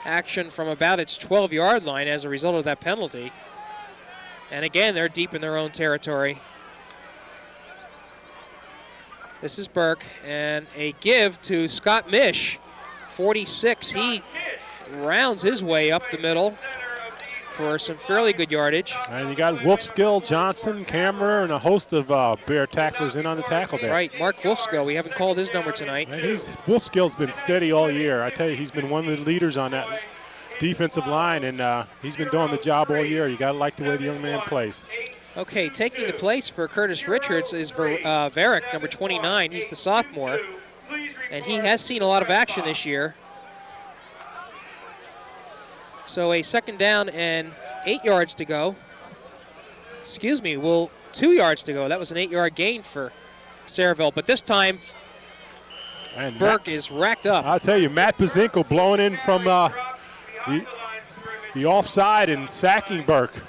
action from about its 12-yard line as a result of that penalty. And again, they're deep in their own territory. This is Burke, and a give to Scott Mish, 46. He rounds his way up the middle for some fairly good yardage. And you got Wolfskill, Johnson, Camera, and a host of Bear tacklers in on the tackle there. Right, Mark Wolfskill. We haven't called his number tonight. And Wolfskill's been steady all year. I tell you, he's been one of the leaders on that defensive line, and he's been doing the job all year. You got to like the way the young man plays. Okay, taking the place for Curtis Richards is Varick, number 29. He's the sophomore, and he has seen a lot of action this year. So a second down and 8 yards to go. Excuse me, 2 yards to go. That was an 8-yard gain for Sayreville, but this time And Burke is racked up. I'll tell you, Matt Pazinko blowing in from the offside and sacking Burke.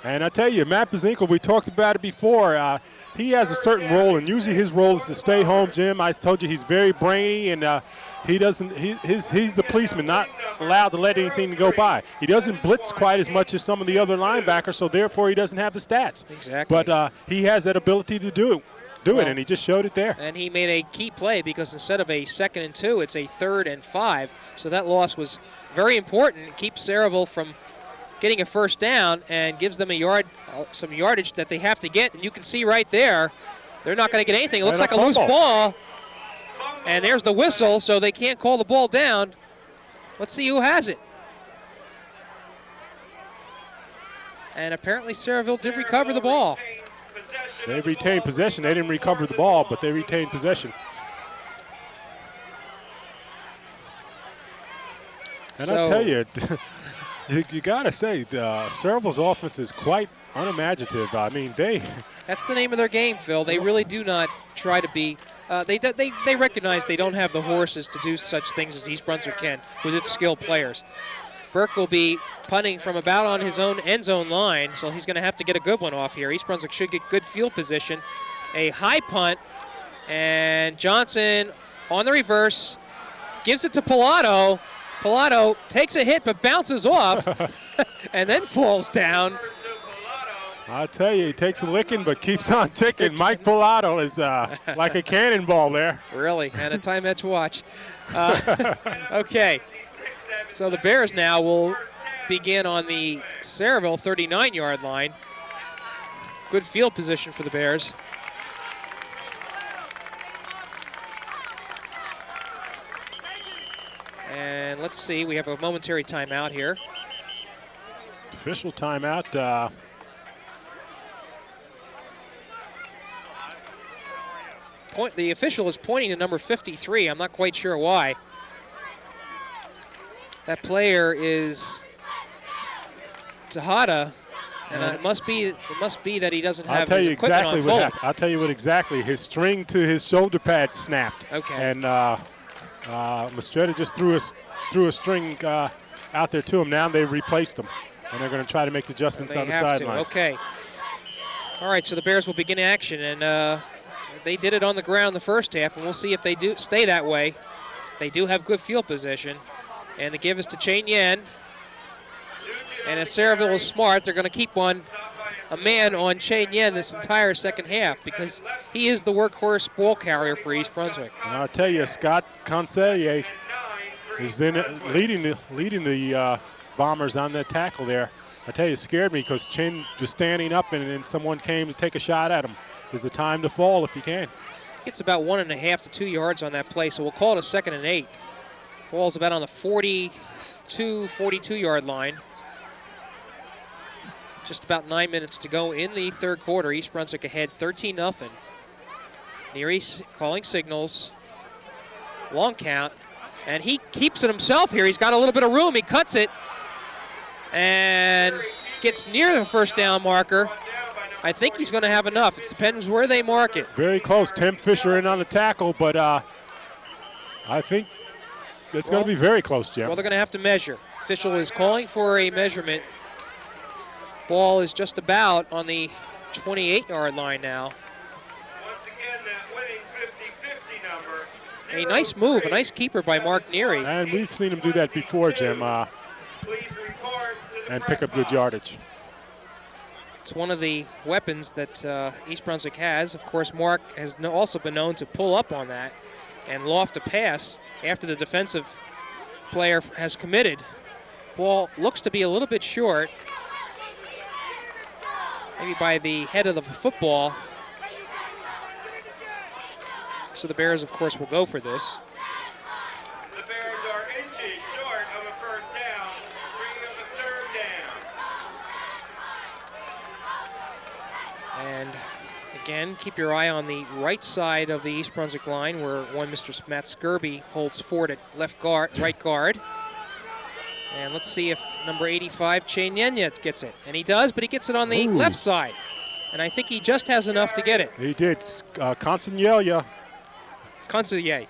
And I tell you, Matt Pazinko, we talked about it before. He has a certain role, and usually his role is to stay home, Jim. I told you he's very brainy, and he doesn't. He's the policeman, not allowed to let anything go by. He doesn't blitz quite as much as some of the other linebackers, so therefore he doesn't have the stats. Exactly. But he has that ability to do it, and he just showed it there. And he made a key play because instead of a 2nd and 2, it's a 3rd and 5. So that loss was very important. It keeps Sayreville from getting a first down and gives them some yardage that they have to get. And you can see right there, they're not going to get anything. It looks like a loose ball. And there's the whistle, so they can't call the ball down. Let's see who has it. And apparently Sayreville did recover the ball. They retained possession. They didn't recover the ball, but they retained possession. And I'll tell you, you got to say, Sayreville's offense is quite unimaginative. I mean, that's the name of their game, Phil. They really do not try to be. They recognize they don't have the horses to do such things as East Brunswick can with its skilled players. Burke will be punting from about on his own end zone line, so he's going to have to get a good one off here. East Brunswick should get good field position. A high punt, and Johnson on the reverse gives it to Pilato. Pilato takes a hit but bounces off and then falls down. I'll tell you, he takes a licking but keeps on ticking. Mike Pilato is like a cannonball there. Really, and a timeout to watch. Okay, so the Bears now will begin on the Sayreville 39-yard line. Good field position for the Bears. And let's see, we have a momentary timeout here. Official timeout. The official is pointing to number 53. I'm not quite sure why. That player is Tejada, and it must be that he doesn't have his equipment on full. I'll tell you what exactly. His string to his shoulder pad snapped. Okay. And Mastretta just threw a string out there to him. Now they replaced him, and they're going to try to make the adjustments on the sideline. Okay. All right, so the Bears will begin action, and they did it on the ground the first half, and we'll see if they do stay that way. They do have good field position, and the give is to Chain Yen. And if Sayreville is smart, they're going to keep a man on Chain Yen this entire second half because he is the workhorse ball carrier for East Brunswick. And I'll tell you, Scott Consellier is leading the Bombers on that tackle there. I tell you, it scared me because Chin was standing up and then someone came to take a shot at him. There's a time to fall if you can. It's about 1.5 to 2 yards on that play, so we'll call it a 2nd and 8. Ball's about on the 42-yard line. Just about 9 minutes to go in the third quarter. East Brunswick ahead 13-0. Neary calling signals. Long count. And he keeps it himself here. He's got a little bit of room. He cuts it and gets near the first down marker. I think he's going to have enough. It depends where they mark it. Very close. Tim Fisher in on the tackle, but I think it's going to be very close, Jim. Well, they're going to have to measure. Official is calling for a measurement. Ball is just about on the 28-yard line now. Once again, that winning 50-50 number. A nice move, a nice keeper by Mark Neary. And we've seen him do that before, Jim, Please report to the and press pick up good box. yardage. It's one of the weapons that East Brunswick has. Of course, Mark has also been known to pull up on that and loft a pass after the defensive player has committed. Ball looks to be a little bit short, maybe by the head of the football. So the Bears, of course, will go for this. The Bears are inches short of a first down, bringing up a third down. And again, keep your eye on the right side of the East Brunswick line, where one Mr. Matt Skirby holds fort at right guard. And let's see if number 85, Chenyenya, gets it. And he does, but he gets it on the left side. And I think he just has enough to get it. He did. Consigne. Consigne.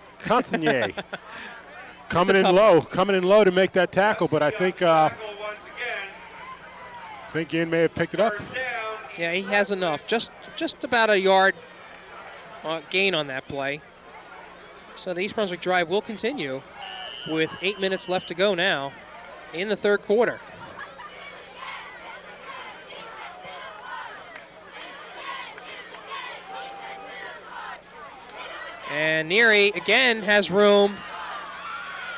Coming in low to make that tackle, but I think Ian may have picked it up. Yeah, he has enough. Just about a yard gain on that play. So the East Brunswick drive will continue with 8 minutes left to go now in the third quarter. And Neary again has room.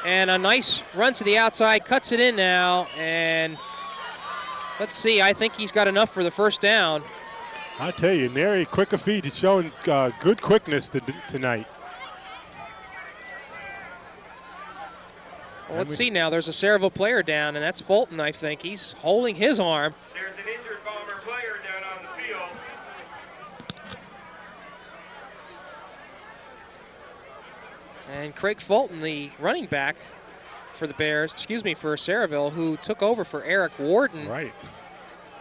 And a nice run to the outside, cuts it in now. And let's see, I think he's got enough for the first down. I tell you, Neary, quick of feet, is showing good quickness tonight. Well, let's see now. There's a Sayreville player down, and that's Fulton, I think. He's holding his arm. There's an injured Bomber player down on the field. And Craig Fulton, the running back for the Bears, for Sayreville, who took over for Eric Warden. Right.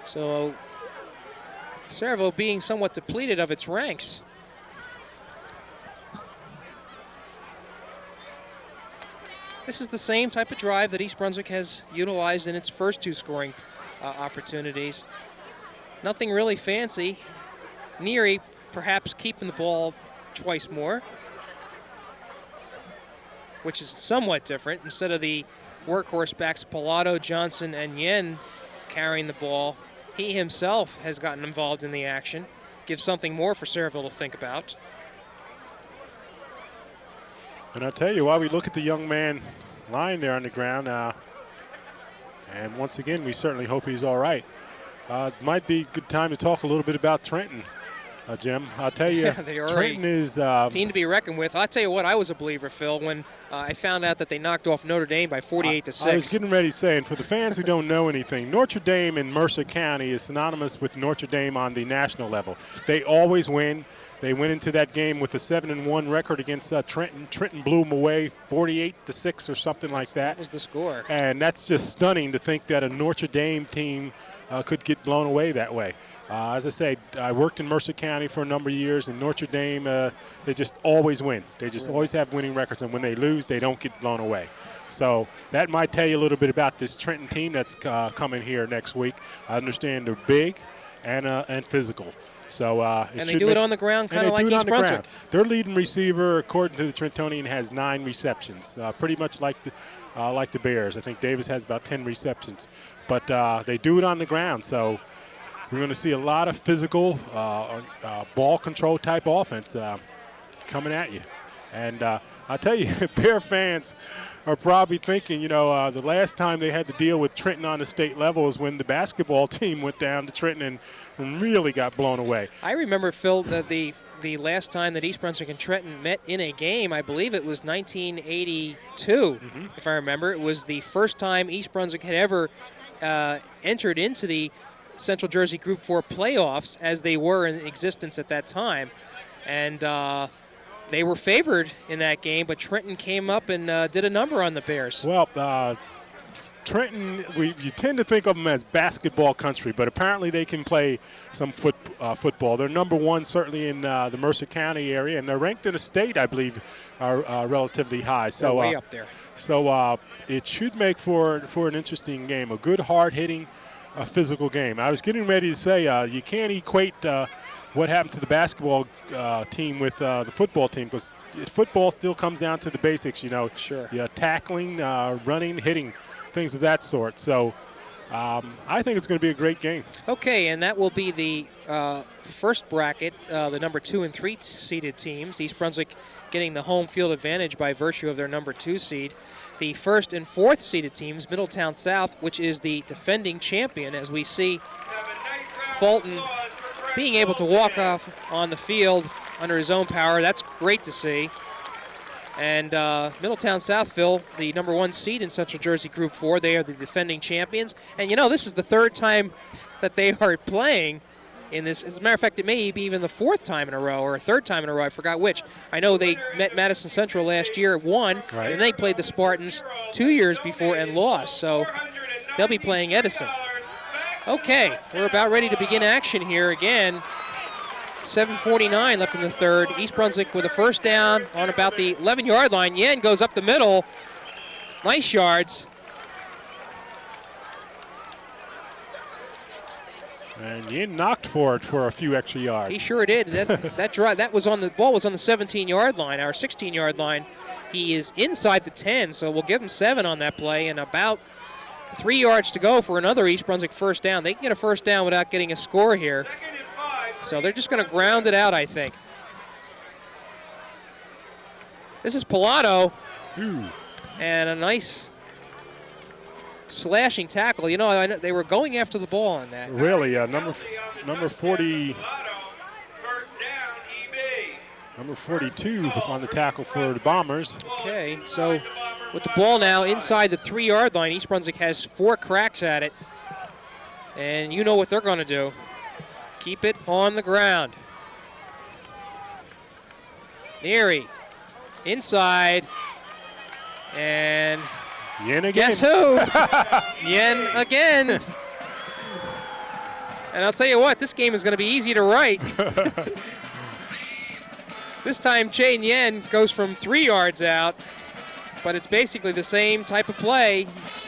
So Sayreville being somewhat depleted of its ranks. This is the same type of drive that East Brunswick has utilized in its first two scoring opportunities. Nothing really fancy. Neary perhaps keeping the ball twice more, which is somewhat different. Instead of the workhorse backs Pilato, Johnson, and Yen carrying the ball, he himself has gotten involved in the action. Gives something more for Sayreville to think about. And I'll tell you, while we look at the young man lying there on the ground, and once again, we certainly hope he's all right. Might be a good time to talk a little bit about Trenton, Jim. I'll tell you, Trenton is team to be reckoned with. I'll tell you what, I was a believer, Phil, when I found out that they knocked off Notre Dame by 48-6. I was getting ready to say, and for the fans who don't know anything, Notre Dame in Mercer County is synonymous with Notre Dame on the national level. They always win. They went into that game with a 7-1 record against Trenton. Trenton blew them away 48-6 or something like that. That was the score. And that's just stunning to think that a Notre Dame team could get blown away that way. As I say, I worked in Mercer County for a number of years, and Notre Dame, they just always win. They just always have winning records, and when they lose, they don't get blown away. So that might tell you a little bit about this Trenton team that's coming here next week. I understand they're big and physical. So and they do it on the ground, kind of like East Brunswick. Their leading receiver, according to the Trentonian, has 9 receptions, pretty much like the Bears. I think Davis has about 10 receptions, but they do it on the ground. So we're going to see a lot of physical, ball control type offense coming at you. And I'll tell you, Bear fans are probably thinking, the last time they had to deal with Trenton on the state level is when the basketball team went down to Trenton and really got blown away. I remember, Phil, that the last time that East Brunswick and Trenton met in a game, I believe it was 1982, if I remember. It was the first time East Brunswick had ever entered into the Central Jersey Group 4 playoffs as they were in existence at that time. And they were favored in that game, but Trenton came up and did a number on the Bears. Well, Trenton, you tend to think of them as basketball country, but apparently they can play some football. They're number one certainly in the Mercer County area, and they're ranked in the state, I believe, are relatively high. So they're way up there. So it should make for an interesting game, a good, hard-hitting, physical game. I was getting ready to say you can't equate what happened to the basketball team with the football team, because football still comes down to the basics, Sure. Tackling, running, hitting, things of that sort. So I think it's going to be a great game. Okay, and that will be the first bracket, the number 2 and 3 seeded teams. East Brunswick getting the home field advantage by virtue of their number 2 seed. The 1st and 4th seeded teams, Middletown South, which is the defending champion, as we see Fulton being able to walk off on the field under his own power. That's great to see. And Middletown Southville, the number 1 seed in Central Jersey Group 4, they are the defending champions. And you know, this is the 3rd time that they are playing in this. As a matter of fact, it may be even the 4th time in a row, or a 3rd time in a row. I forgot which. I know they met Madison Central last year, won, right, and they played the Spartans 2 years before and lost. So they'll be playing Edison. Okay, we're about ready to begin action here again. 7:49 left in the 3rd. East Brunswick with a first down on about the 11-yard line. Yen goes up the middle. Nice yards. And Yen knocked for it for a few extra yards. He sure did. That drive, that was on the ball was on the 17-yard line, our 16-yard line. He is inside the 10, so we'll give him 7 on that play, and about 3 yards to go for another East Brunswick first down. They can get a first down without getting a score here. So they're just going to ground it out, I think. This is Pilato. And a nice slashing tackle. You know, I know they were going after the ball on that. Really, number 40, number 42 on the tackle for the Bombers. Okay, so with the ball now inside the 3-yard line, East Brunswick has 4 cracks at it. And you know what they're going to do. Keep it on the ground. Neary inside. And Yen again. Guess who? Yen again. And I'll tell you what, this game is going to be easy to write. This time, Chain Yen goes from 3 yards out, but it's basically the same type of play.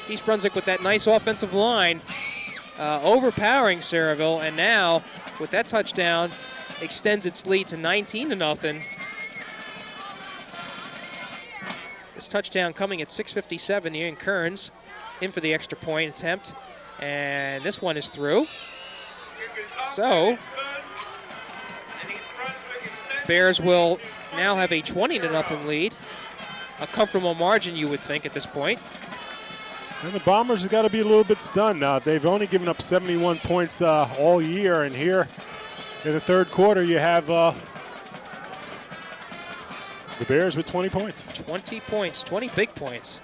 East Brunswick with that nice offensive line, overpowering Sayreville, and now with that touchdown, extends its lead to 19-0. This touchdown coming at 6:57. Ian Kearns in for the extra point attempt, and this one is through. So Bears will now have a 20-0 lead, a comfortable margin, you would think, at this point. And the Bombers have got to be a little bit stunned now. They've only given up 71 points all year, and here in the 3rd quarter you have the Bears with 20 points. 20 points, 20 big points.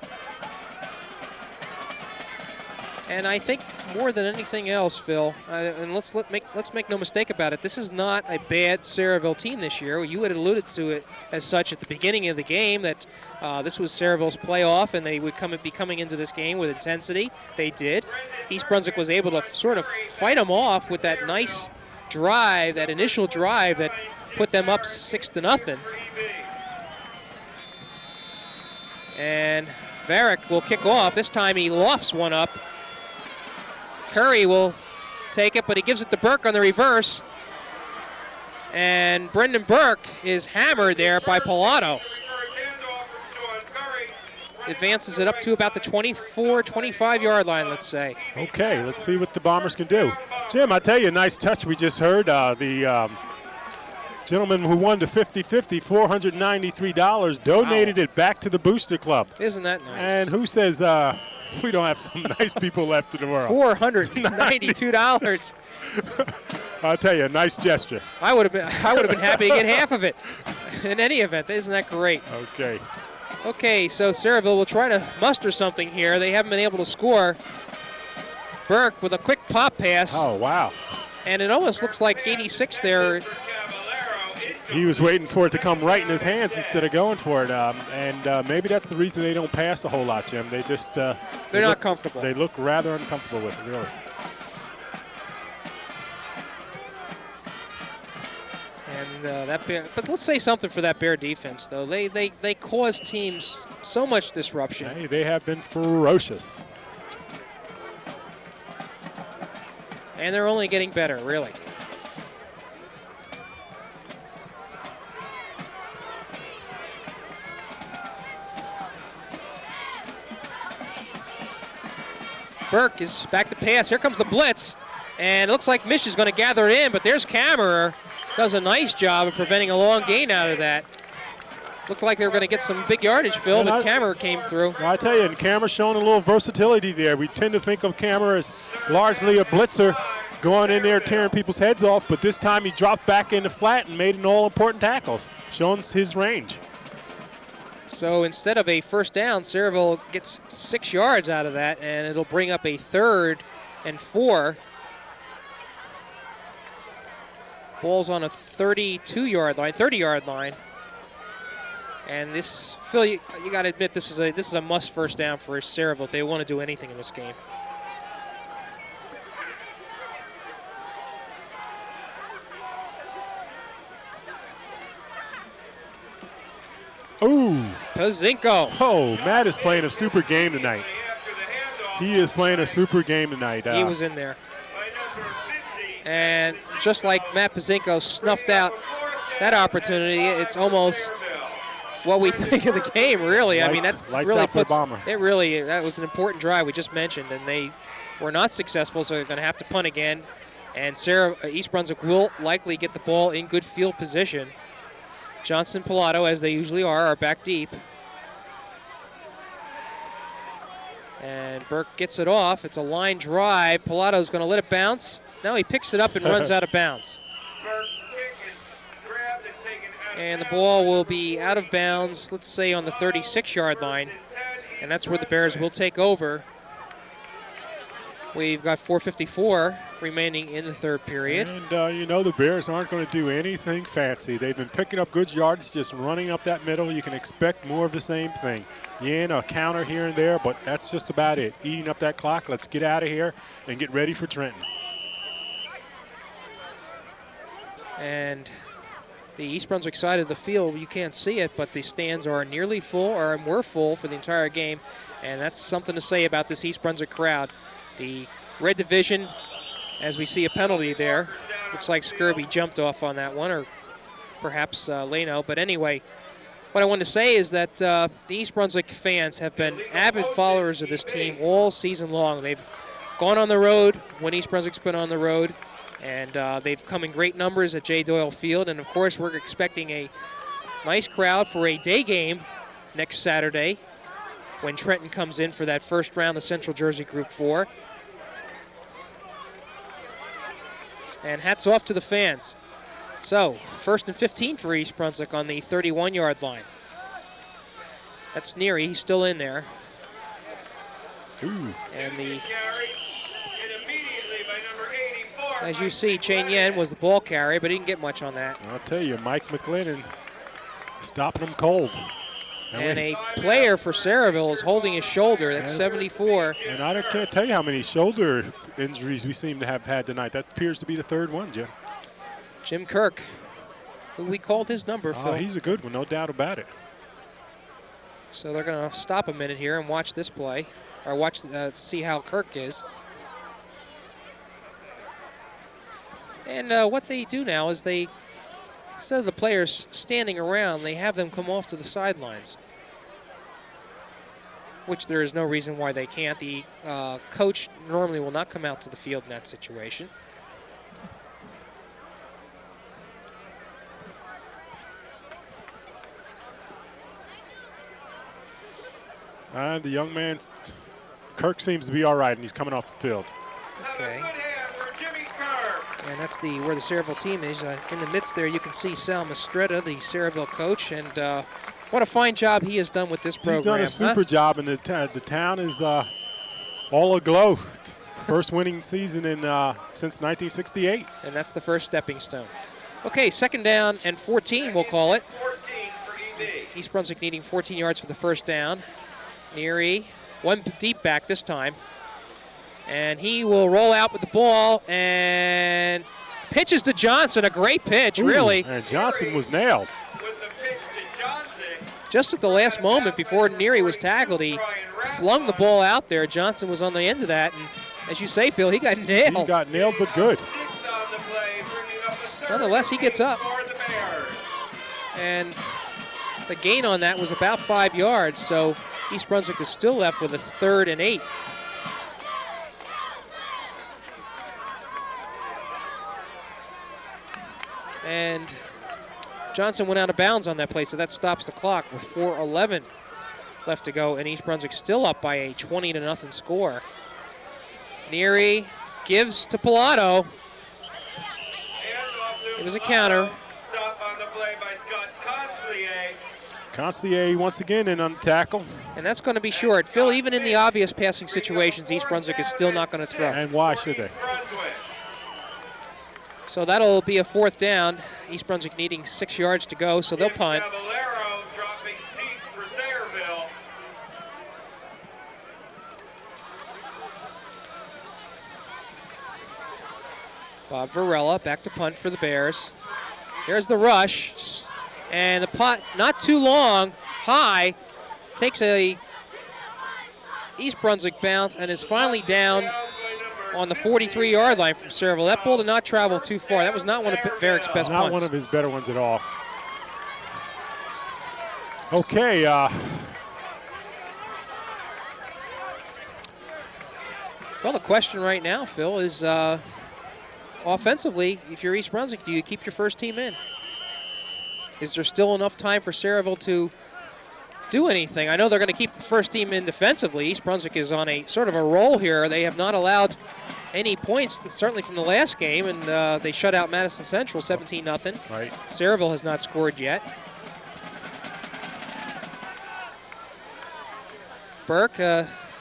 And I think more than anything else, Phil, and let's make no mistake about it, this is not a bad Sayreville team this year. You had alluded to it as such at the beginning of the game that this was Sayreville's playoff and they would be coming into this game with intensity. They did. East Brunswick was able to sort of fight them off with that nice drive, that initial drive that put them up 6-0. And Varick will kick off. This time he lofts one up. Curry will take it, but he gives it to Burke on the reverse. And Brendan Burke is hammered there by Pilato. Advances it up to about the 24, 25-yard line, let's say. Okay, let's see what the Bombers can do. Jim, I tell you, a nice touch we just heard. The gentleman who won the 50-50, $493, donated it back to the Booster Club. Isn't that nice? And who says we don't have some nice people left in the world? $492. I'll tell you, a nice gesture. I would have been happy to get half of it. In any event, isn't that great? Okay. Okay, so Sayreville will try to muster something here. They haven't been able to score. Burke with a quick pop pass. Oh, wow. And it almost looks like 86 there. He was waiting for it to come right in his hands instead of going for it. And maybe that's the reason they don't pass a whole lot, Jim. They just they're not comfortable. They look rather uncomfortable with it, really. And but let's say something for that Bear defense, though. They cause teams so much disruption. Hey, they have been ferocious. And they're only getting better, really. Burke is back to pass. Here comes the blitz. And it looks like Mish is going to gather it in, but there's Kammerer. Does a nice job of preventing a long gain out of that. Looked like they were going to get some big yardage, Phil, but Kammerer came through. Well, I tell you, and Kammerer's showing a little versatility there. We tend to think of Kammerer as largely a blitzer, going in there tearing people's heads off, but this time he dropped back in the flat and made an all-important tackles, showing his range. So instead of a first down, Sayreville gets 6 yards out of that, and it'll bring up a 3rd and 4. Ball's on a 32-yard line, 30-yard line. And this, Phil, you got to admit, this is a must first down for Sayreville if they want to do anything in this game. Ooh. Pazinko. Oh, Matt is playing a super game tonight. He is playing a super game tonight. He was in there. And just like Matt Pazinko snuffed out that opportunity, it's almost what we think of the game, really. I mean, that's really puts it really. That was an important drive we just mentioned, and they were not successful, so they're going to have to punt again. And East Brunswick will likely get the ball in good field position. Johnson, Pilato, as they usually are back deep. And Burke gets it off. It's a line drive. Pilato's going to let it bounce. Now he picks it up and runs out of bounds. And the ball will be out of bounds, let's say on the 36-yard line. And that's where the Bears will take over. We've got 4:54 remaining in the third period. And you know the Bears aren't going to do anything fancy. They've been picking up good yards, just running up that middle. You can expect more of the same thing. A counter here and there, but that's just about it. Eating up that clock. Let's get out of here and get ready for Trenton. And the East Brunswick side of the field, you can't see it, but the stands are nearly full, or were full for the entire game. And that's something to say about this East Brunswick crowd. The red division, as we see a penalty there, looks like Skirby jumped off on that one, or perhaps Leno. But anyway, what I want to say is that the East Brunswick fans have been avid followers of this team all season long. They've gone on the road when East Brunswick's been on the road, and they've come in great numbers at J. Doyle Field. And, of course, we're expecting a nice crowd for a day game next Saturday when Trenton comes in for that first round of Central Jersey Group 4. And hats off to the fans. So, 1st and 15 for East Brunswick on the 31-yard line. That's Neary. He's still in there. Ooh. And as you see, Chane Yen was the ball carrier, but he didn't get much on that. I'll tell you, Mike McLennan stopping him cold. And a player for Sayreville is holding his shoulder. That's 74. And I can't tell you how many shoulder injuries we seem to have had tonight. That appears to be the third one, Jim. Jim Kirk, who we called his number, Phil. Oh, he's a good one, no doubt about it. So they're going to stop a minute here and watch this play, or see how Kirk is. And what they do now is instead of the players standing around, they have them come off to the sidelines, which there is no reason why they can't. The coach normally will not come out to the field in that situation. And the young man, Kirk, seems to be all right, and he's coming off the field. Okay. And that's where the Sayreville team is. In the midst there, you can see Sal Mastretta, the Sayreville coach, and what a fine job he has done with this program. He's done a super job, and the town is all aglow. First winning season since 1968. And that's the first stepping stone. Okay, 2nd down and 14, we'll call it. East Brunswick needing 14 yards for the first down. Neary, one deep back this time. And he will roll out with the ball and pitches to Johnson. A great pitch, really. And Johnson was nailed. Just at the last moment before Neary was tackled, he flung the ball out there. Johnson was on the end of that. And as you say, Phil, he got nailed. He got nailed, but good. Nonetheless, he gets up. And the gain on that was about 5 yards. So East Brunswick is still left with a 3rd and 8. And Johnson went out of bounds on that play, so that stops the clock with 4:11 left to go, and East Brunswick still up by a 20-0 score. Neary gives to Pilato. It was a counter. Stop on the play by Scott Consigliere. Consigliere once again in on the tackle. And that's going to be short. Phil, even in the obvious passing situations, East Brunswick is still not going to throw. And why should they? So that'll be a 4th down. East Brunswick needing 6 yards to go, so they'll punt. Cavallero dropping deep for Sayreville. Bob Varela back to punt for the Bears. Here's the rush. And the punt, not too long, high, takes a East Brunswick bounce and is finally down on the 43-yard line from Sayreville. That ball did not travel too far. That was not one of Varick's best punts. Not one of his better ones at all. Okay. Well, the question right now, Phil, is offensively, if you're East Brunswick, do you keep your first team in? Is there still enough time for Sayreville to do anything? I know they're going to keep the first team in defensively. East Brunswick is on a sort of a roll here. They have not allowed any points, certainly from the last game, and they shut out Madison Central 17-0. Right. Sayreville has not scored yet. Burke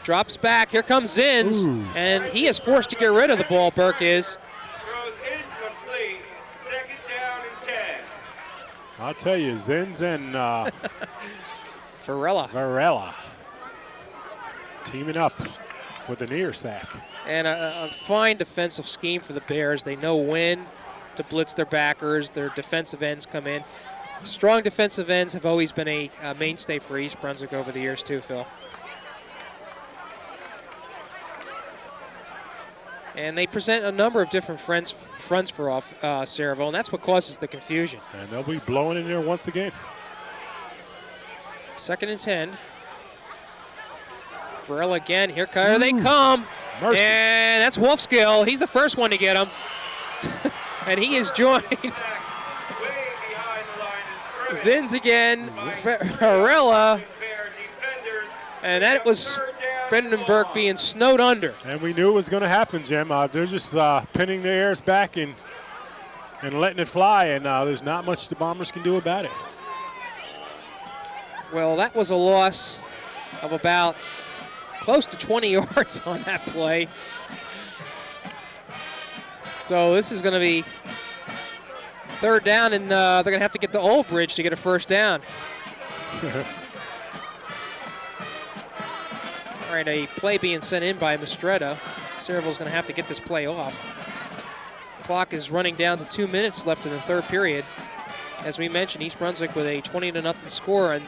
drops back. Here comes Zins, and he is forced to get rid of the ball, Burke is. Throws incomplete. 2nd down and 10. I'll tell you, Zins and Varela teaming up for the near sack. And a fine defensive scheme for the Bears. They know when to blitz their backers. Their defensive ends come in. Strong defensive ends have always been a mainstay for East Brunswick over the years too, Phil. And they present a number of different fronts for Sayreville, and that's what causes the confusion. And they'll be blowing in there once again. 2nd and 10. Varela again. Here they come. Mercy. And that's Wolfskill. He's the first one to get him. And he is joined. Zins again. Varela. And that was Brendan Burke being snowed under. And we knew it was going to happen, Jim. They're just pinning their ears back and letting it fly, and there's not much the Bombers can do about it. Well, that was a loss of about close to 20 yards on that play. So this is going to be 3rd down, and they're going to have to get to Old Bridge to get a 1st down. All right, a play being sent in by Mistretta. Sayreville's going to have to get this play off. Clock is running down to 2 minutes left in the 3rd period. As we mentioned, East Brunswick with a 20-0 score, and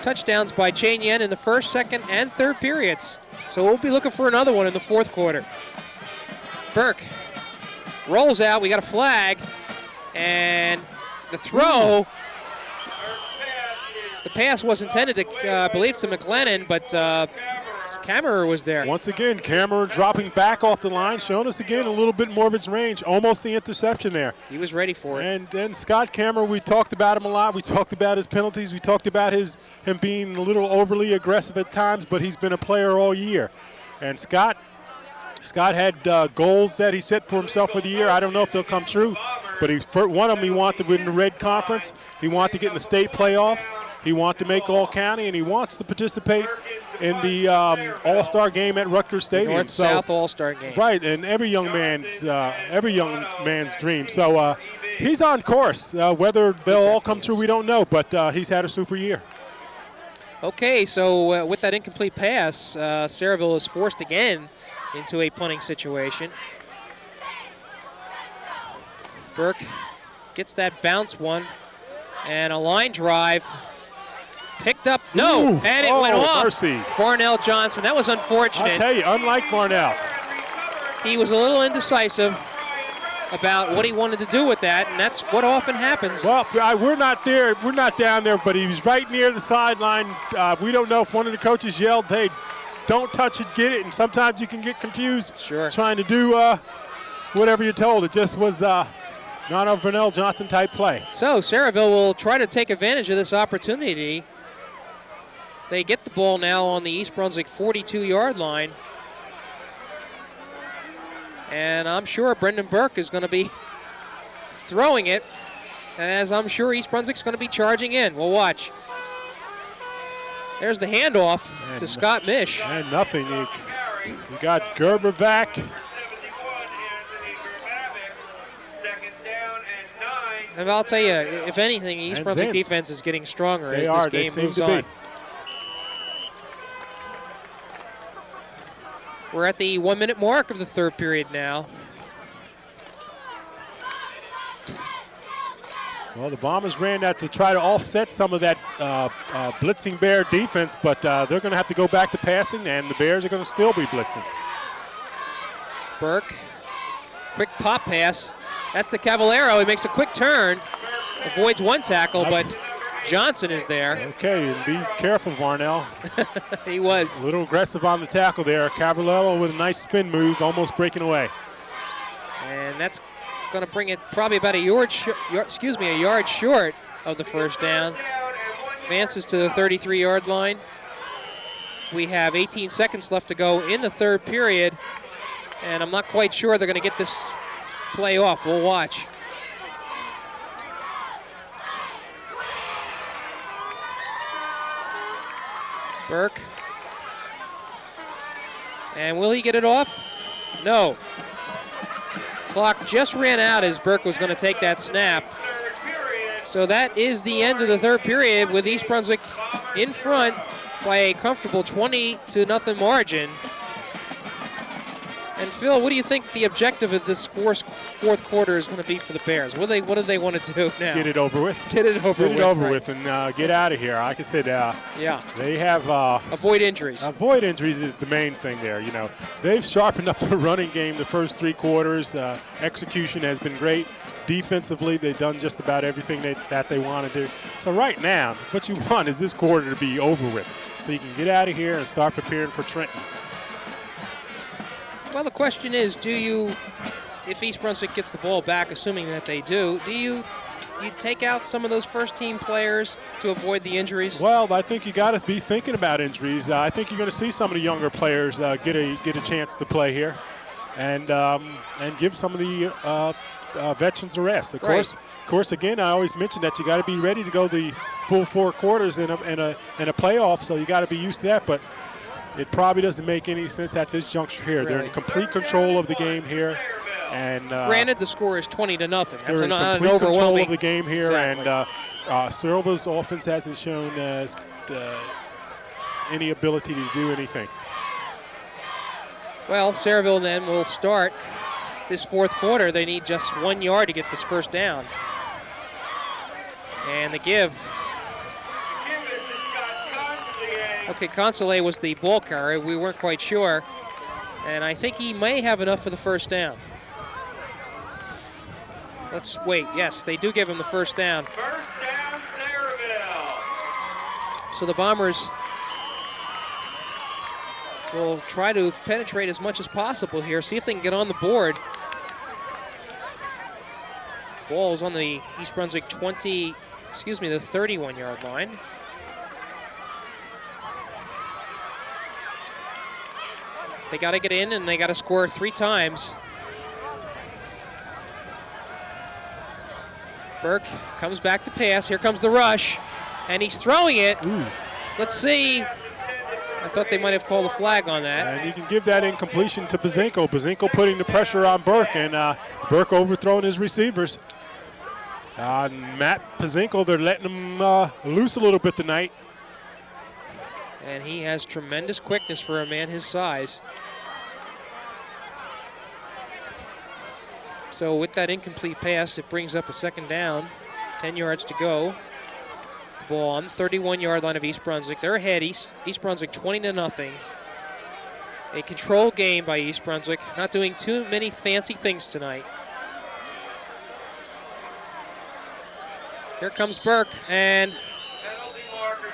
touchdowns by Chane Yen in the 1st, 2nd, and 3rd periods. So we'll be looking for another one in the 4th quarter. Burke rolls out. We got a flag, and the throw. The pass was intended to, I believe, to McLennan, but Kammerer was there. Once again, Kammerer dropping back off the line, showing us again a little bit more of its range. Almost the interception there. He was ready for it. And then Scott Kammerer, we talked about him a lot. We talked about his penalties. We talked about him being a little overly aggressive at times, but he's been a player all year. And Scott had goals that he set for himself for the year. I don't know if they'll come true, but one of them he wanted to win the Red Conference. He wanted to get in the state playoffs. He wants to make All-County, and he wants to participate in the All-Star game at Rutgers Stadium. North-South All-Star game. Right, and every young man's dream. So he's on course. Whether they'll all come true, we don't know, but he's had a super year. Okay, so with that incomplete pass, Sayreville is forced again into a punting situation. Burke gets that bounce one, and a line drive. Picked up, no, and it went off. Mercy. Varnell Johnson, that was unfortunate. I'll tell you, unlike Varnell. He was a little indecisive about what he wanted to do with that, and that's what often happens. Well, we're not there, we're not down there, but he was right near the sideline. We don't know if one of the coaches yelled, hey, don't touch it, get it, and sometimes you can get confused trying to do whatever you're told. It just was not a Vernell Johnson type play. So Sayreville will try to take advantage of this opportunity. They get the ball now on the East Brunswick 42-yard line. And I'm sure Brendan Burke is going to be throwing it, as I'm sure East Brunswick's going to be charging in. We'll watch. There's the handoff to Scott Mish. And nothing. You got Gerber back. 71, Anthony Gerbavic. Second down and 9. And I'll tell you, if anything, East And Brunswick Zins. defense is getting stronger They as are. this They game seem moves to be. on. We're at the 1-minute mark of the third period now. Well, the Bombers ran that to try to offset some of that blitzing Bear defense, but they're going to have to go back to passing, and the Bears are going to still be blitzing. Burke, quick pop pass. That's the Cavallero. He makes a quick turn, avoids one tackle, but Johnson is there. Okay, and be careful, Varnell. He was. A little aggressive on the tackle there. Cavallero with a nice spin move, almost breaking away. And that's going to bring it probably about a yard short of the first down. Advances to the 33-yard line. We have 18 seconds left to go in the third period, and I'm not quite sure they're going to get this play off. We'll watch. Burke. And will he get it off? No. Clock just ran out as Burke was going to take that snap. So that is the end of the third period with East Brunswick in front by a comfortable 20-0 margin. And Phil, what do you think the objective of this fourth quarter is going to be for the Bears? What do they want to do now? Get it over with. Get it over with and get out of here. Like I said, they have avoid injuries. Avoid injuries is the main thing there. You know, they've sharpened up the running game the first three quarters. Execution has been great. Defensively, they've done just about everything that they want to do. So right now, what you want is this quarter to be over with, so you can get out of here and start preparing for Trenton. Well, the question is, if East Brunswick gets the ball back, assuming that they do you take out some of those first-team players to avoid the injuries? Well, I think you got to be thinking about injuries. I think you're going to see some of the younger players get a chance to play here, and give some of the veterans a rest. Of course, again, I always mention that you got to be ready to go the full four quarters in a playoff, so you got to be used to that. But it probably doesn't make any sense at this juncture here. They're in complete control of the game here, and granted, the score is 20-0. That's they're in an complete control overwhelming of the game here, exactly. And Sayreville's offense hasn't shown any ability to do anything. Well, Sayreville then will start this fourth quarter. They need just 1 yard to get this first down, and the give. Okay, Consolé was the ball carrier. We weren't quite sure. And I think he may have enough for the first down. Let's wait. Yes, they do give him the first down. First down, Sayreville. So the Bombers will try to penetrate as much as possible here, see if they can get on the board. Ball's on the East Brunswick the 31-yard line. They got to get in, and they got to score 3 times. Burke comes back to pass. Here comes the rush, and he's throwing it. Ooh. Let's see. I thought they might have called a flag on that. And you can give that incompletion to Bazinko. Bazinko putting the pressure on Burke, and Burke overthrowing his receivers. Matt Bazinko, they're letting him loose a little bit tonight. And he has tremendous quickness for a man his size. So with that incomplete pass, it brings up a second down. 10 yards to go. Ball on the 31-yard line of East Brunswick. They're ahead, East Brunswick 20-0. A controlled game by East Brunswick. Not doing too many fancy things tonight. Here comes Burke, and Penalty markers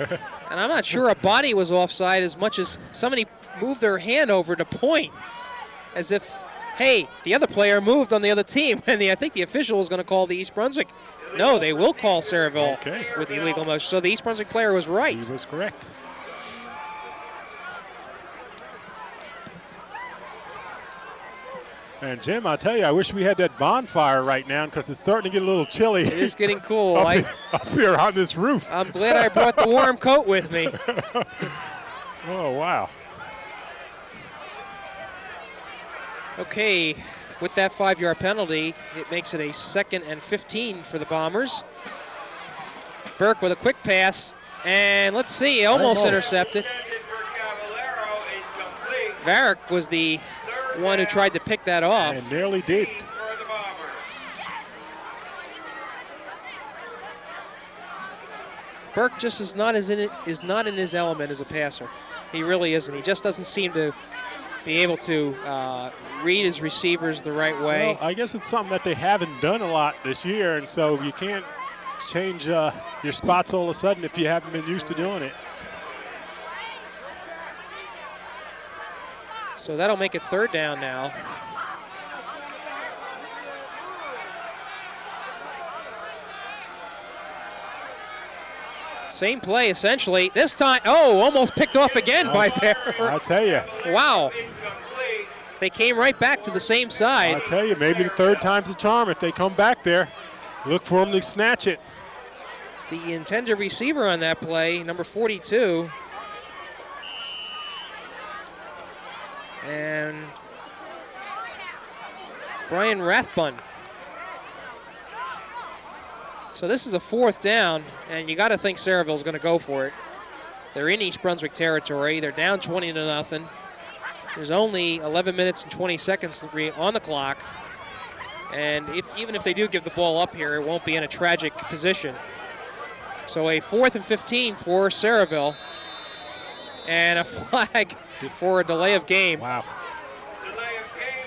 down. and I'm not sure a body was offside as much as somebody moved their hand over to point, as if hey, the other player moved on the other team, and I think the official is going to call the East Brunswick. No, they will call Sayreville with illegal motion. So the East Brunswick player was right. He was correct. And Jim, I'll tell you, I wish we had that bonfire right now because it's starting to get a little chilly. It is getting cool. up here on this roof. I'm glad I brought the warm coat with me. Oh, wow. Okay, with that 5-yard penalty, it makes it a 2nd and 15 for the Bombers. Burke with a quick pass, and let's see, almost intercepted. Varick was the one who tried to pick that off. And nearly did. Burke just is not in his element as a passer. He really isn't. He just doesn't seem to be able to read his receivers the right way. Well, I guess it's something that they haven't done a lot this year, and so you can't change your spots all of a sudden if you haven't been used to doing it. So that'll make it 3rd down now. Same play, essentially. This time, almost picked off again by Bear. I'll tell you. Wow. They came right back to the same side. I'll tell you, maybe the 3rd time's the charm. If they come back there, look for them to snatch it. The intended receiver on that play, number 42. And Brian Rathbun. So this is a 4th down, and you got to think Sayreville's going to go for it. They're in East Brunswick territory. They're down 20-0. There's only 11 minutes and 20 seconds on the clock. And even if they do give the ball up here, it won't be in a tragic position. So a 4th and 15 for Sayreville. And a flag for a delay of game. Wow.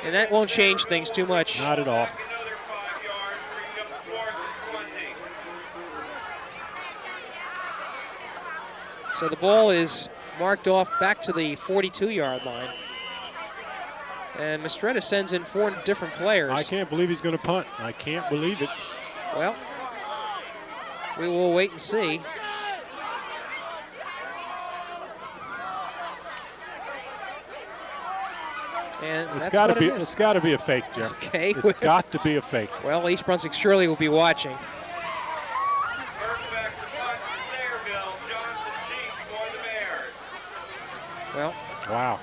And that won't change things too much. Not at all. So the ball is marked off back to the 42-yard line. And Mistretta sends in 4 different players. I can't believe he's going to punt. I can't believe it. Well, we will wait and see. And it's got to be a fake, Jim. Okay. It's got to be a fake. Well, East Brunswick surely will be watching. Well, wow.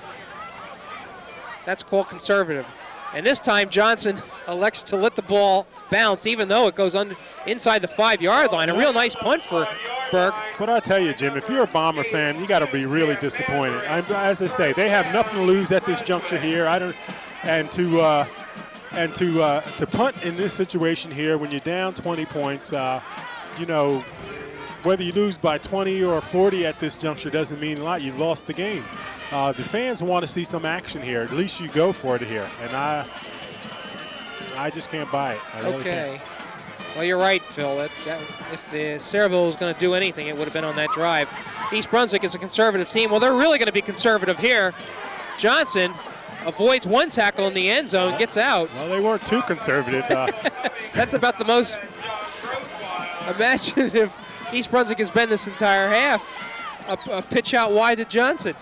That's called conservative. And this time Johnson elects to let the ball bounce even though it goes inside the 5-yard line. A real nice punt for Burke. But I'll tell you, Jim, if you're a Bomber fan, you got to be really disappointed. As I say, they have nothing to lose at this juncture here. To punt in this situation here when you're down 20 points, whether you lose by 20 or 40 at this juncture doesn't mean a lot. You've lost the game. The fans want to see some action here. At least you go for it here. And I just can't buy it. I really can't. Well, you're right, Phil. If the Sayreville was going to do anything, it would have been on that drive. East Brunswick is a conservative team. Well, they're really going to be conservative here. Johnson avoids one tackle in the end zone, gets out. Well, they weren't too conservative. That's about the most imaginative East Brunswick has been this entire half. A pitch out wide to Johnson.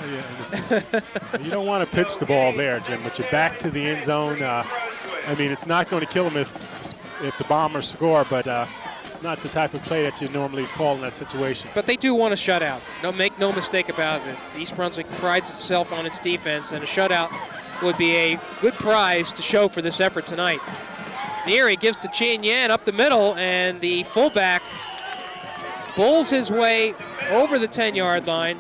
Yeah, you don't want to pitch the ball there, Jim, but you're back to the end zone. It's not going to kill them if the Bombers score, but it's not the type of play that you normally call in that situation. But they do want a shutout. Make no mistake about it. East Brunswick prides itself on its defense, and a shutout would be a good prize to show for this effort tonight. Neary gives to Chin Yan up the middle, and the fullback bowls his way over the 10-yard line.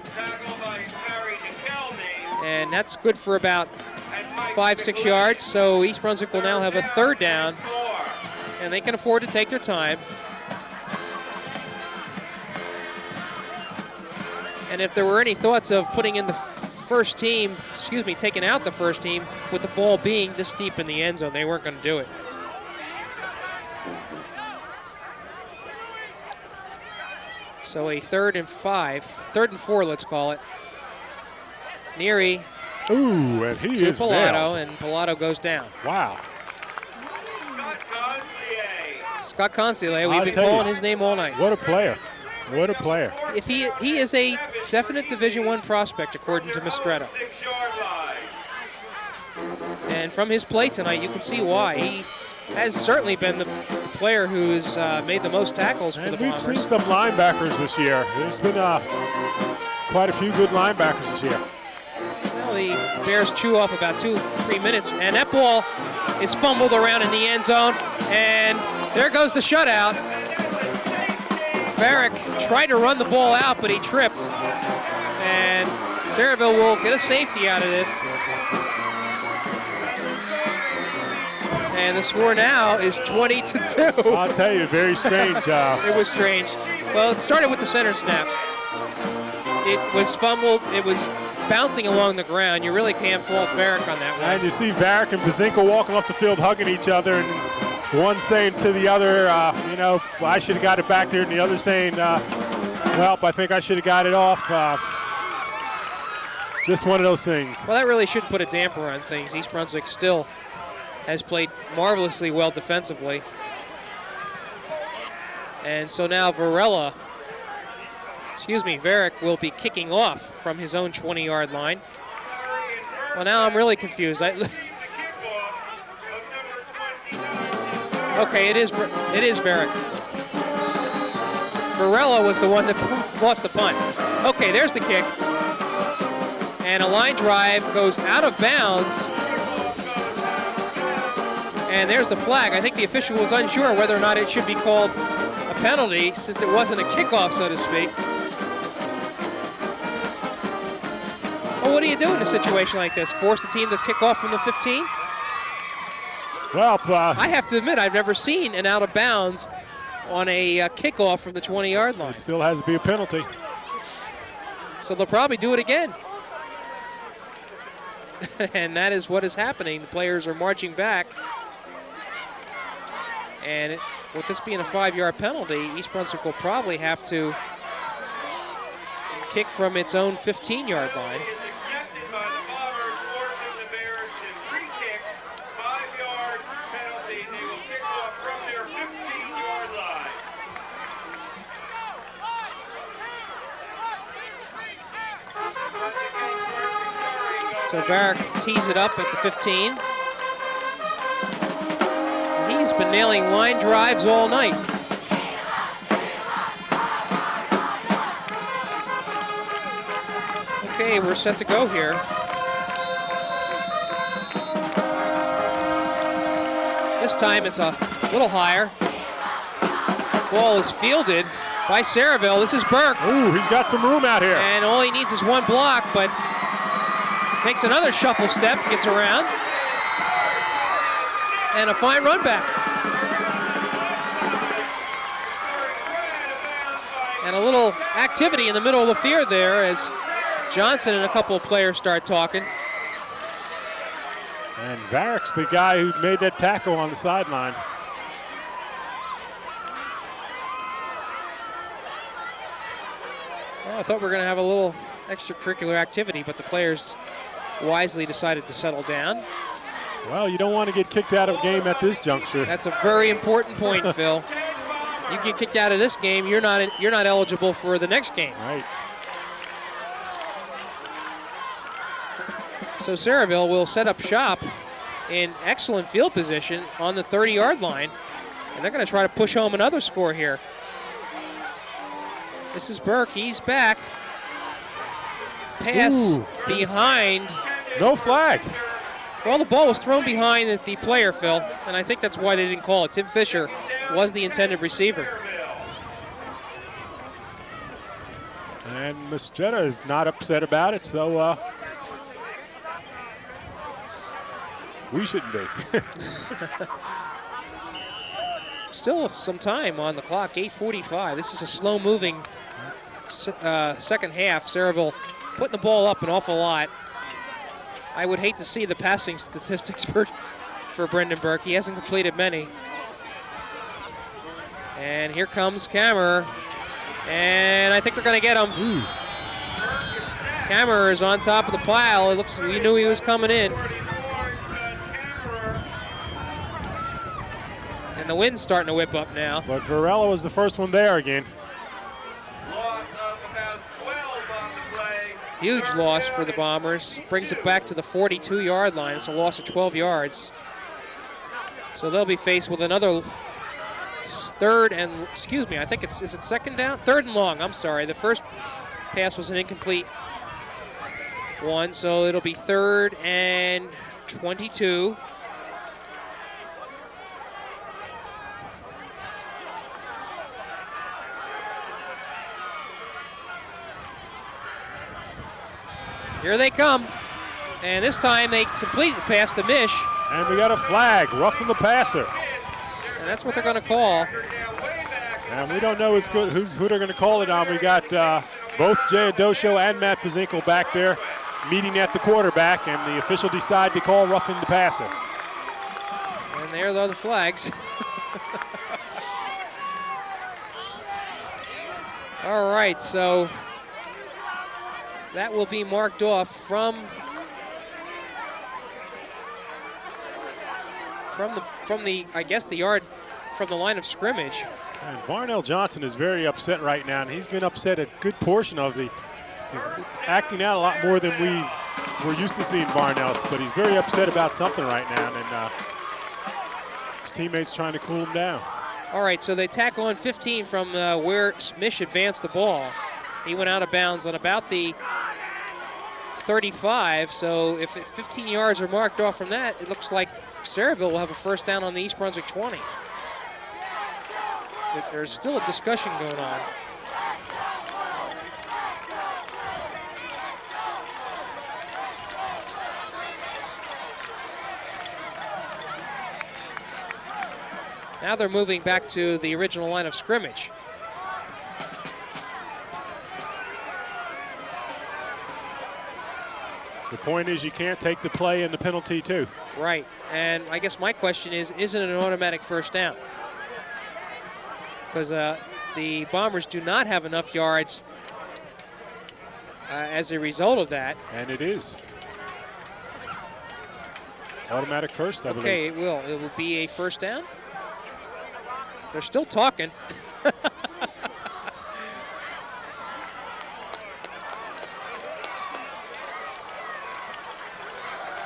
And that's good for about 5-6 yards. So East Brunswick will now have a 3rd down, and they can afford to take their time. And if there were any thoughts of putting in the first team, taking out the first team with the ball being this deep in the end zone, they weren't going to do it. So a 3rd and 4, let's call it. Neary Ooh, and he to is Pilato, nailed. and Pilato goes down. Wow. Scott Consigliere, we've I'll been tell you. calling his name all night. What a player. What a player. If he is a definite Division I prospect, according to Mistretto. And from his play tonight, you can see why. He has certainly been the player who has made the most tackles for And the we've Bombers. seen some linebackers this year. There's been quite a few good linebackers this year. Well, the Bears chew off about 2-3 minutes, and that ball is fumbled around in the end zone, and there goes the shutout. Varick tried to run the ball out, but he tripped, and Sayreville will get a safety out of this. And the score now is 20-2. I'll tell you, very strange. It was strange. Well, it started with the center snap. It was fumbled. It was bouncing along the ground. You really can't fault Varick on that one. And you see Varick and Bazinka walking off the field hugging each other, and one saying to the other, well, I should have got it back there, and the other saying, well, I think I should have got it off. Just one of those things. Well, that really should put a damper on things. East Brunswick still has played marvelously well defensively. And so now Varick will be kicking off from his own 20-yard line. Well, now I'm really confused. Okay, it is Varick. Varela was the one that lost the punt. Okay, there's the kick. And a line drive goes out of bounds. And there's the flag. I think the official was unsure whether or not it should be called a penalty since it wasn't a kickoff, so to speak. Well, what do you do in a situation like this? Force the team to kick off from the 15? Well, I have to admit, I've never seen an out of bounds on a kickoff from the 20-yard line. it still has to be a penalty. So they'll probably do it again. And that is what is happening. The players are marching back. And with this being a 5-yard penalty, East Brunswick will probably have to kick from its own 15-yard line. So Varick tees it up at the 15. He's been nailing line drives all night. Okay, we're set to go here. This time it's a little higher. Ball is fielded by Sayreville. This is Burke. Ooh, he's got some room out here. And all he needs is one block, but makes another shuffle step, gets around. And a fine run back. And a little activity in the middle of the field there as Johnson and a couple of players start talking. And Varick's the guy who made that tackle on the sideline. Well, I thought we were going to have a little extracurricular activity, but the players wisely decided to settle down. Well, you don't want to get kicked out of a game at this juncture. That's a very important point, Phil. You get kicked out of this game, you're not eligible for the next game. Right. So Sayreville will set up shop in excellent field position on the 30-yard line, and they're going to try to push home another score here. This is Burke. He's back. Pass behind. No flag. Well, the ball was thrown behind the player, Phil, and I think that's why they didn't call it. Tim Fisher was the intended receiver. And Mistretto is not upset about it, so we shouldn't be. Still some time on the clock, 8:45. This is a slow-moving second half. Sayreville putting the ball up an awful lot. I would hate to see the passing statistics for Brendan Burke. He hasn't completed many. And here comes Kammer. And I think they're going to get him. Kammerer is on top of the pile. It looks, we knew he was coming in. And the wind's starting to whip up now. But Varela was the first one there again. Loss of about 12 on the play. Huge loss for the Bombers. Brings it back to the 42-yard line. It's a loss of 12 yards. So they'll be faced with another third and, excuse me, I think it's, is it second down? Third and long, I'm sorry. The first pass was an incomplete one, so it'll be 3rd and 22. Here they come. And this time they complete the pass to Mish. And we got a flag, roughing the passer. And that's what they're going to call. And we don't know who they're going to call it on. We got both Jay Adosho and Matt Pazinkel back there meeting at the quarterback, and the official decide to call roughing the passer. And there are the flags. All right, so that will be marked off from the I guess the yard from the line of scrimmage. And Varnell Johnson is very upset right now, and he's been upset a good portion of the. He's acting out a lot more than we were used to seeing Varnell, but he's very upset about something right now, and his teammates trying to cool him down. All right, so they tack on 15 from where Mish advanced the ball. He went out of bounds on about the 35, so if it's 15 yards are marked off from that, it looks like Sayreville will have a first down on the East Brunswick 20. But there's still a discussion going on. Now they're moving back to the original line of scrimmage. The point is you can't take the play and the penalty too. Right, and I guess my question is, isn't it an automatic first down? Because the Bombers do not have enough yards as a result of that. And it is. Automatic first, I believe. Okay, it will. It will be a first down. They're still talking.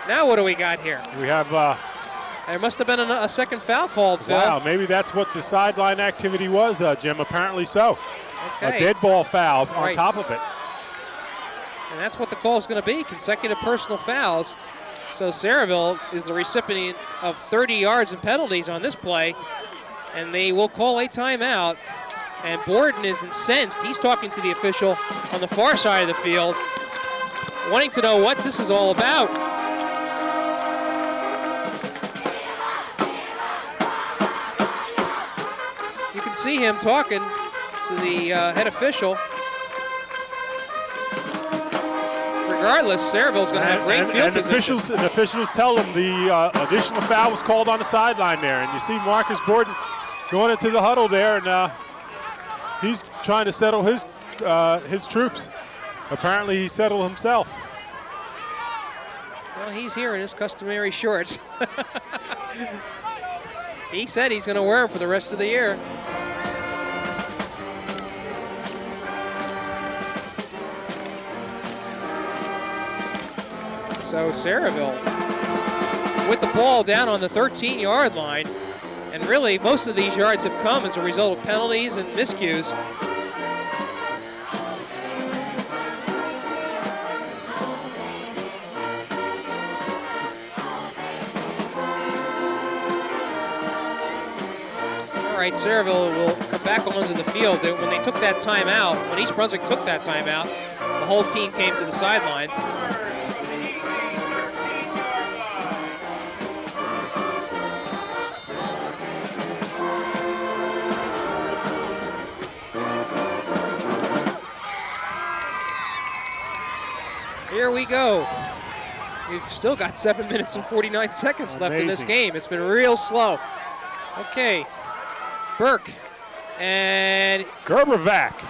Now what do we got here? We have... there must have been a second foul called, Phil. Wow, maybe that's what the sideline activity was, Jim. Apparently so. Okay. A dead ball foul on Right. top of it. And that's what the call is going to be, consecutive personal fouls. So Sayreville is the recipient of 30 yards and penalties on this play, and they will call a timeout. And Borden is incensed. He's talking to the official on the far side of the field, wanting to know what this is all about. You can see him talking to the head official. Regardless, Sayreville's going to have great field position. Officials tell them the additional foul was called on the sideline there. And you see Marcus Borden going into the huddle there, and he's trying to settle his troops. Apparently he settled himself. Well, he's here in his customary shorts. He said he's going to wear them for the rest of the year. So Sayreville with the ball down on the 13-yard line, and really most of these yards have come as a result of penalties and miscues. All right, Sayreville will come back onto the field. When they took that timeout, when East Brunswick took that timeout, the whole team came to the sidelines. Here we go. We've still got 7 minutes and 49 seconds left in this game. It's been real slow. Okay, Burke and Gerbervac.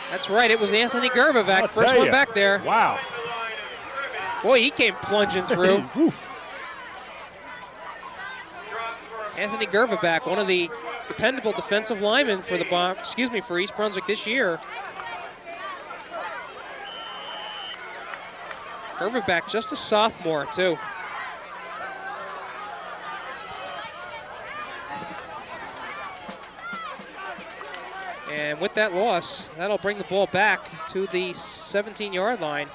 That's right, it was Anthony Gerbervac, first one back there. Wow. Boy, he came plunging through. Anthony Gervaback, one of the dependable defensive linemen for the for East Brunswick this year. Gervaback, just a sophomore too. And with that loss, that'll bring the ball back to the 17-yard line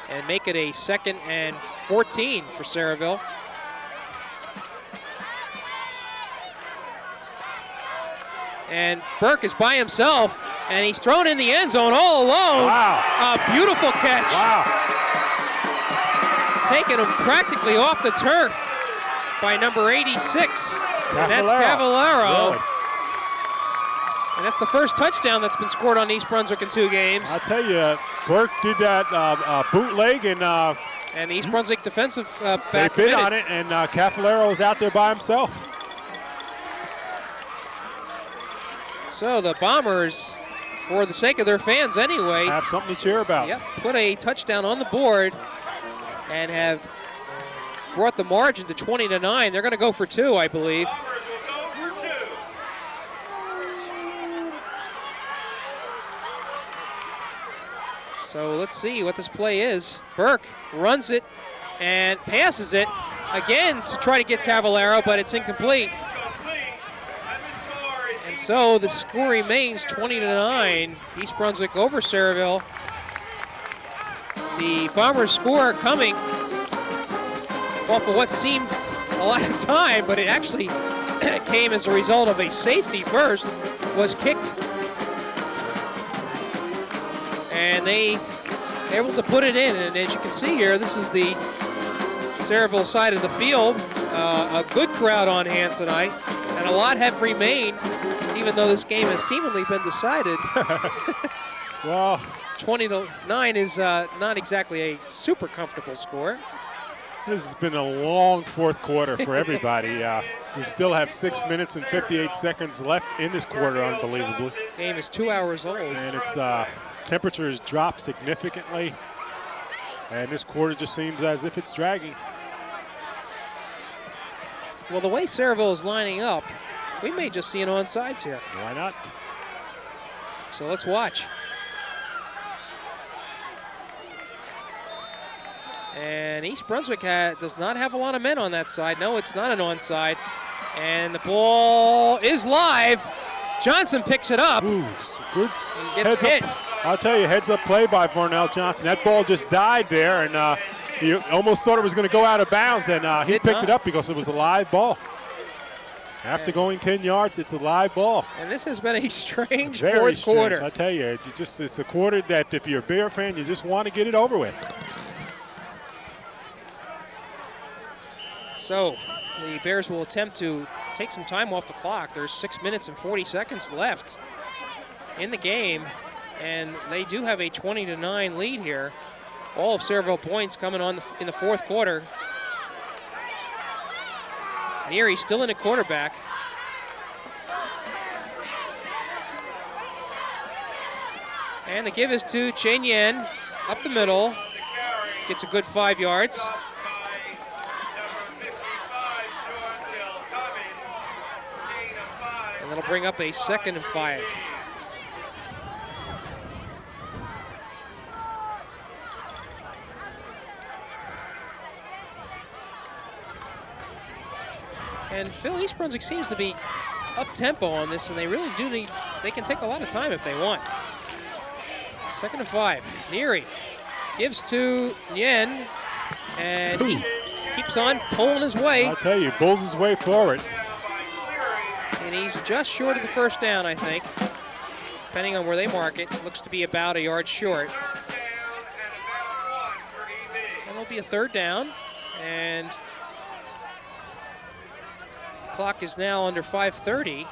and make it a 2nd and 14 for Sayreville. And Burke is by himself, and he's thrown in the end zone all alone. Wow. A beautiful catch. Wow. Taking him practically off the turf by number 86. And that's Cavallero. Really? And that's the first touchdown that's been scored on East Brunswick in 2 games. I'll tell you, Burke did that bootleg, and the East Brunswick defensive they back bid on it, and Cavallero was out there by himself. So the Bombers, for the sake of their fans anyway, Have something to cheer about. yep, put a touchdown on the board and have brought the margin to 20-9. They're going to go for 2, I believe. Bombers will go for 2. So let's see what this play is. Burke runs it and passes it again to try to get Cavallero, but it's incomplete. And so the score remains 20-9. East Brunswick over Sayreville. The Bombers score coming off of what seemed a lot of time, but it actually came as a result of a safety first, was kicked. And they were able to put it in. And as you can see here, this is the Sayreville side of the field. A good crowd on hand tonight, and a lot have remained, even though this game has seemingly been decided. Well, 20-9 is not exactly a super comfortable score. this has been a long 4th quarter for everybody. We still have 6 minutes and 58 seconds left in this quarter, unbelievably. Game is 2 hours old. And its temperature has dropped significantly. And this quarter just seems as if it's dragging. Well, the way Sayreville is lining up, we may just see an onside here. Why not? So let's watch. And East Brunswick does not have a lot of men on that side. No, it's not an onside. And the ball is live. Johnson picks it up. Ooh, good. And gets hit. I'll tell you, heads up play by Varnell Johnson. That ball just died there, and he almost thought it was going to go out of bounds, and he picked it up because it was a live ball. After going 10 yards, it's a live ball. And this has been a strange Very fourth strange. quarter. I tell you, it's a quarter that if you're a Bear fan, you just want to get it over with. So the Bears will attempt to take some time off the clock. There's 6 minutes and 40 seconds left in the game, and they do have a 20-9 lead here. All of Sayreville points coming on in the 4th quarter. Neary still in at quarterback. And the give is to Chen Yen up the middle. Gets a good 5 yards. And that'll bring up a 2nd and 5. And Phil, East Brunswick seems to be up-tempo on this, and they really do they can take a lot of time if they want. 2nd and 5. Neary gives to Yen, and he keeps on pulling his way. I'll tell you, pulls his way forward. And he's just short of the first down, I think. Depending on where they mark it, looks to be about a yard short. And it'll be a 3rd down, and clock is now under 5:30.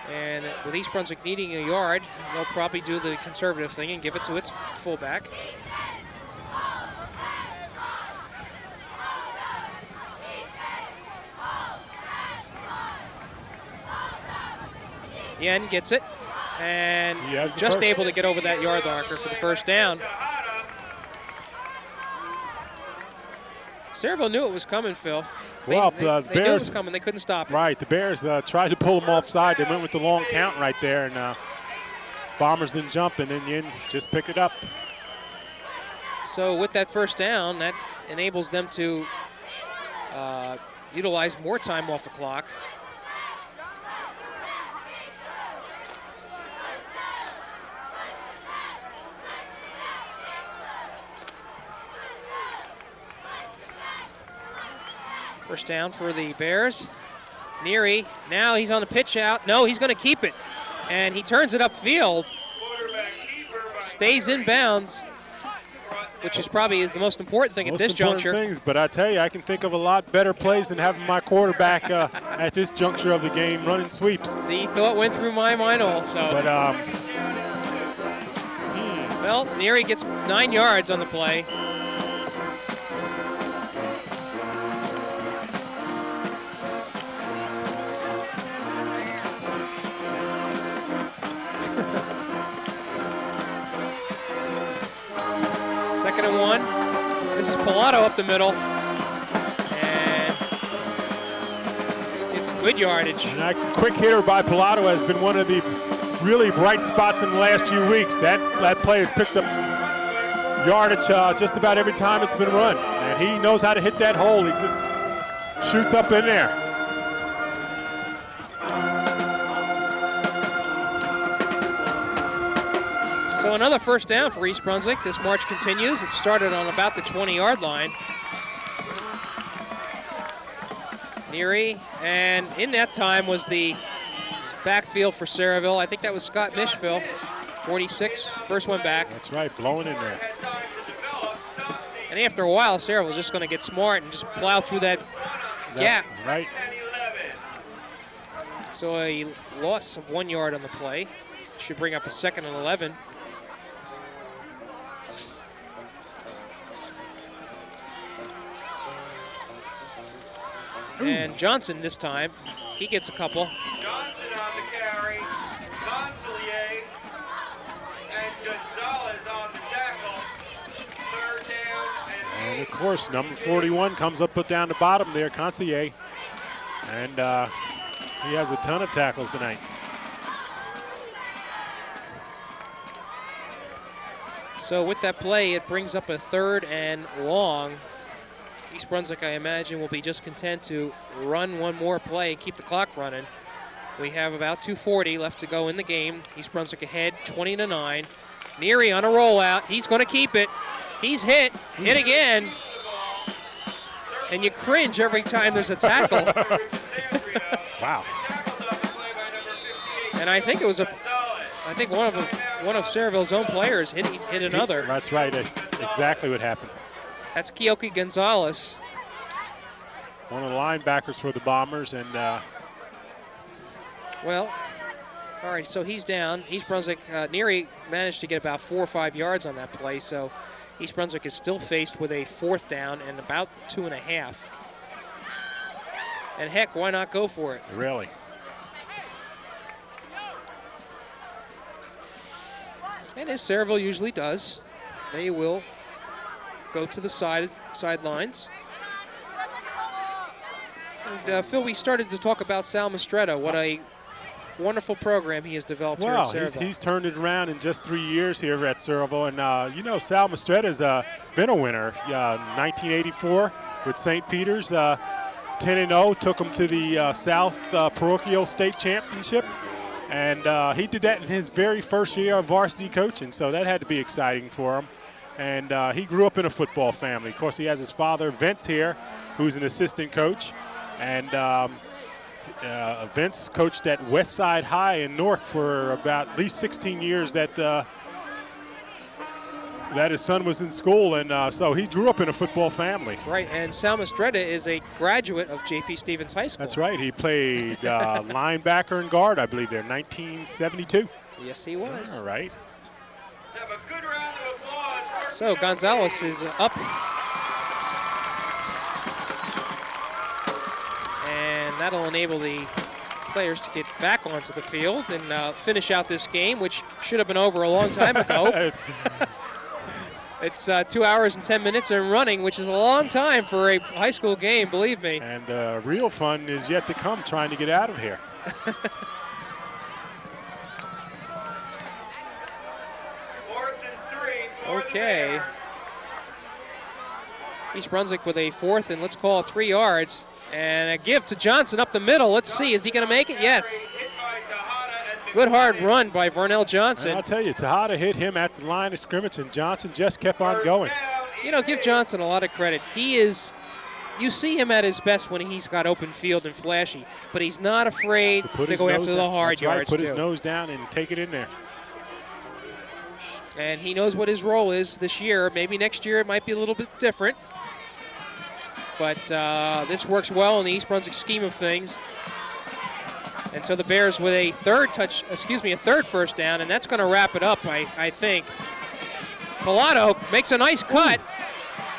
And with East Brunswick needing a yard, they'll probably do the conservative thing and give it to its fullback. Yen gets it And just able to get over that yard marker for the first down. Sayreville knew it was coming, Phil. Well, they the knew it Bears was coming. They couldn't stop it. Right, the Bears tried to pull them offside. They went with the long count right there, and Bombers didn't jump, and then you just pick it up. So with that first down, that enables them to utilize more time off the clock. First down for the Bears. Neary, now he's on the pitch out. No, he's going to keep it. And he turns it upfield. Stays in bounds, which is probably the most important thing at this juncture. But I tell you, I can think of a lot better plays than having my quarterback at this juncture of the game running sweeps. The thought went through my mind also. But well, Neary gets 9 yards on the play. Second and 1. This is Pilato up the middle. And it's good yardage. And that quick hitter by Pilato has been one of the really bright spots in the last few weeks. That play has picked up yardage just about every time it's been run. And he knows how to hit that hole. He just shoots up in there. So another first down for East Brunswick. This march continues. It started on about the 20-yard line. Neary, and in that time was the backfield for Sayreville. I think that was Scott Mishville, 46, first one back. That's right, blowing in there. And after a while, Sayreville's just going to get smart and just plow through that gap. Right. So a loss of 1 yard on the play. Should bring up a 2nd and 11. And Johnson this time, he gets a couple. Johnson on the carry, Gonzalier, and Gonzalez on the tackle. Third down and 8. And of course, number 41 comes up, put down the bottom there, Conseiller. And he has a ton of tackles tonight. So with that play, it brings up a 3rd and long. East Brunswick, I imagine, will be just content to run one more play and keep the clock running. We have about 2:40 left to go in the game. East Brunswick ahead, 20-9. Neary on a rollout. He's going to keep it. He's hit again. And you cringe every time there's a tackle. Wow. And I think it was one of Sayreville's own players hit another. That's right. That's exactly what happened. That's Keoki Gonzalez. One of the linebackers for the Bombers, and well, all right, so he's down. East Brunswick, Neary managed to get about 4 or 5 yards on that play, so East Brunswick is still faced with a 4th down and about 2.5. And heck, why not go for it? Really? And as Sayreville usually does, they will go to the sidelines. And Phil, we started to talk about Sal Mastretta. What a wonderful program he has developed here at Sayreville. He's turned it around in just 3 years here at Sayreville. And, you know, Sal Mastretta's been a winner. 1984 with St. Peter's, 10-0, took him to the South Parochial State Championship. And he did that in his very first year of varsity coaching, so that had to be exciting for him. And he grew up in a football family. Of course, he has his father, Vince, here, who's an assistant coach. And Vince coached at Westside High in Newark for about at least 16 years that his son was in school. And so he grew up in a football family. Right, and Sal Mastretta is a graduate of J.P. Stevens High School. That's right. He played linebacker and guard, I believe, there, 1972. Yes, he was. All right. Have a good round of applause. So Gonzalez is up. And that'll enable the players to get back onto the field and finish out this game, which should have been over a long time ago. It's 2 hours and 10 minutes and running, which is a long time for a high school game, believe me. And real fun is yet to come, trying to get out of here. Okay. East Brunswick with a 4th and let's call it 3 yards. And a give to Johnson up the middle. Let's see, is he going to make it? Yes. Good hard run by Vernell Johnson. And I'll tell you, Tejada hit him at the line of scrimmage, and Johnson just kept on going. You know, give Johnson a lot of credit. He is, you see him at his best when he's got open field and flashy, but he's not afraid to go after the hard yards, Put his nose down and take it in there. And he knows what his role is this year. Maybe next year it might be a little bit different. But this works well in the East Brunswick scheme of things. And so the Bears with a third first down, and that's going to wrap it up, I think. Collado makes a nice cut,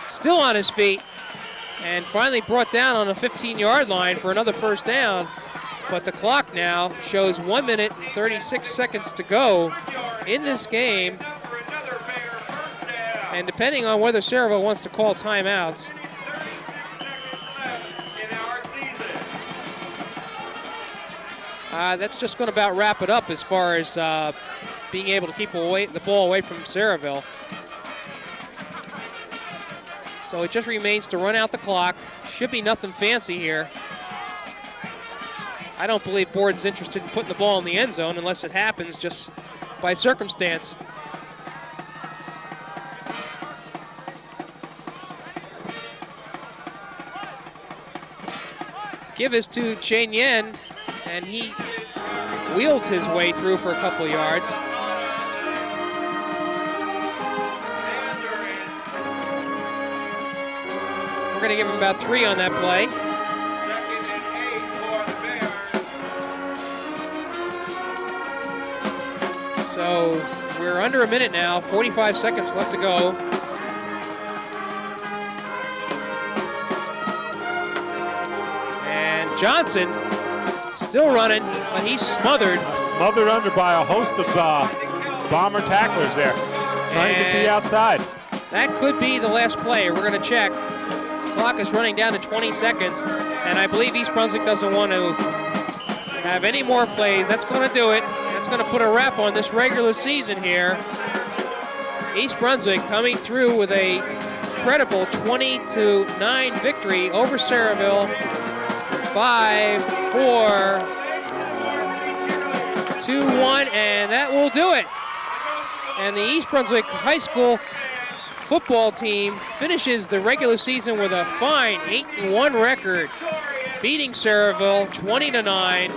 still on his feet, and finally brought down on the 15-yard line for another first down. But the clock now shows 1 minute and 36 seconds to go in this game. And depending on whether Sayreville wants to call timeouts, that's just going to about wrap it up as far as being able to keep the ball away from Sayreville. So it just remains to run out the clock. Should be nothing fancy here. I don't believe Borden's interested in putting the ball in the end zone unless it happens just by circumstance. Give is to Chen Yen, and he wields his way through for a couple of yards. We're going to give him about 3 on that play. So we're under a minute now, 45 seconds left to go. And Johnson still running, but he's smothered. Smothered under by a host of Bomber tacklers there, trying to get to the outside. That could be the last play. We're going to check. Clock is running down to 20 seconds, and I believe East Brunswick doesn't want to have any more plays. That's going to do it. That's going to put a wrap on this regular season here. East Brunswick coming through with a credible 20-9 victory over Sayreville. 5, 4, 2-1, and that will do it. And the East Brunswick High School football team finishes the regular season with a fine 8-1 record, beating Sayreville 20-9,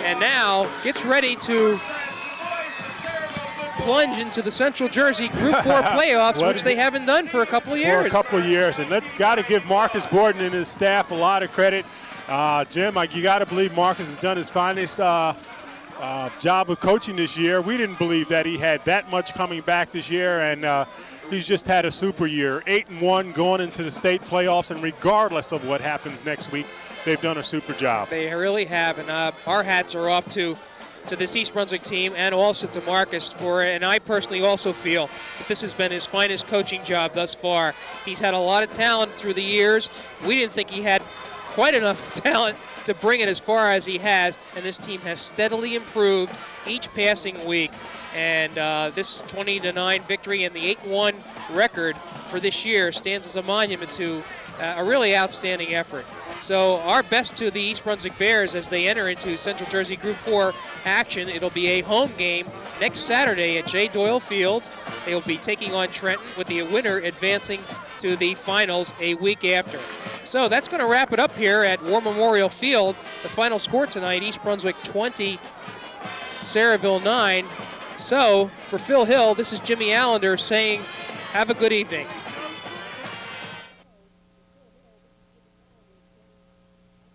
and now gets ready to plunge into the Central Jersey Group 4 playoffs, which they haven't done for a couple of years. For a couple of years, and that's got to give Marcus Borden and his staff a lot of credit. Jim, you got to believe Marcus has done his finest job of coaching this year. We didn't believe that he had that much coming back this year, and he's just had a super year. 8-1 going into the state playoffs, and regardless of what happens next week, they've done a super job. They really have, and our hats are off to this East Brunswick team and also to Marcus for it. And I personally also feel that this has been his finest coaching job thus far. He's had a lot of talent through the years. We didn't think he had quite enough talent to bring it as far as he has, and this team has steadily improved each passing week. And this 20-9 victory and the 8-1 record for this year stands as a monument to a really outstanding effort. So our best to the East Brunswick Bears as they enter into Central Jersey Group 4 action. It'll be a home game next Saturday at J. Doyle Field. They'll be taking on Trenton, with the winner advancing to the finals a week after. So that's going to wrap it up here at War Memorial Field. The final score tonight, East Brunswick 20, Sayreville 9. So for Phil Hill, this is Jimmy Allinder saying, have a good evening.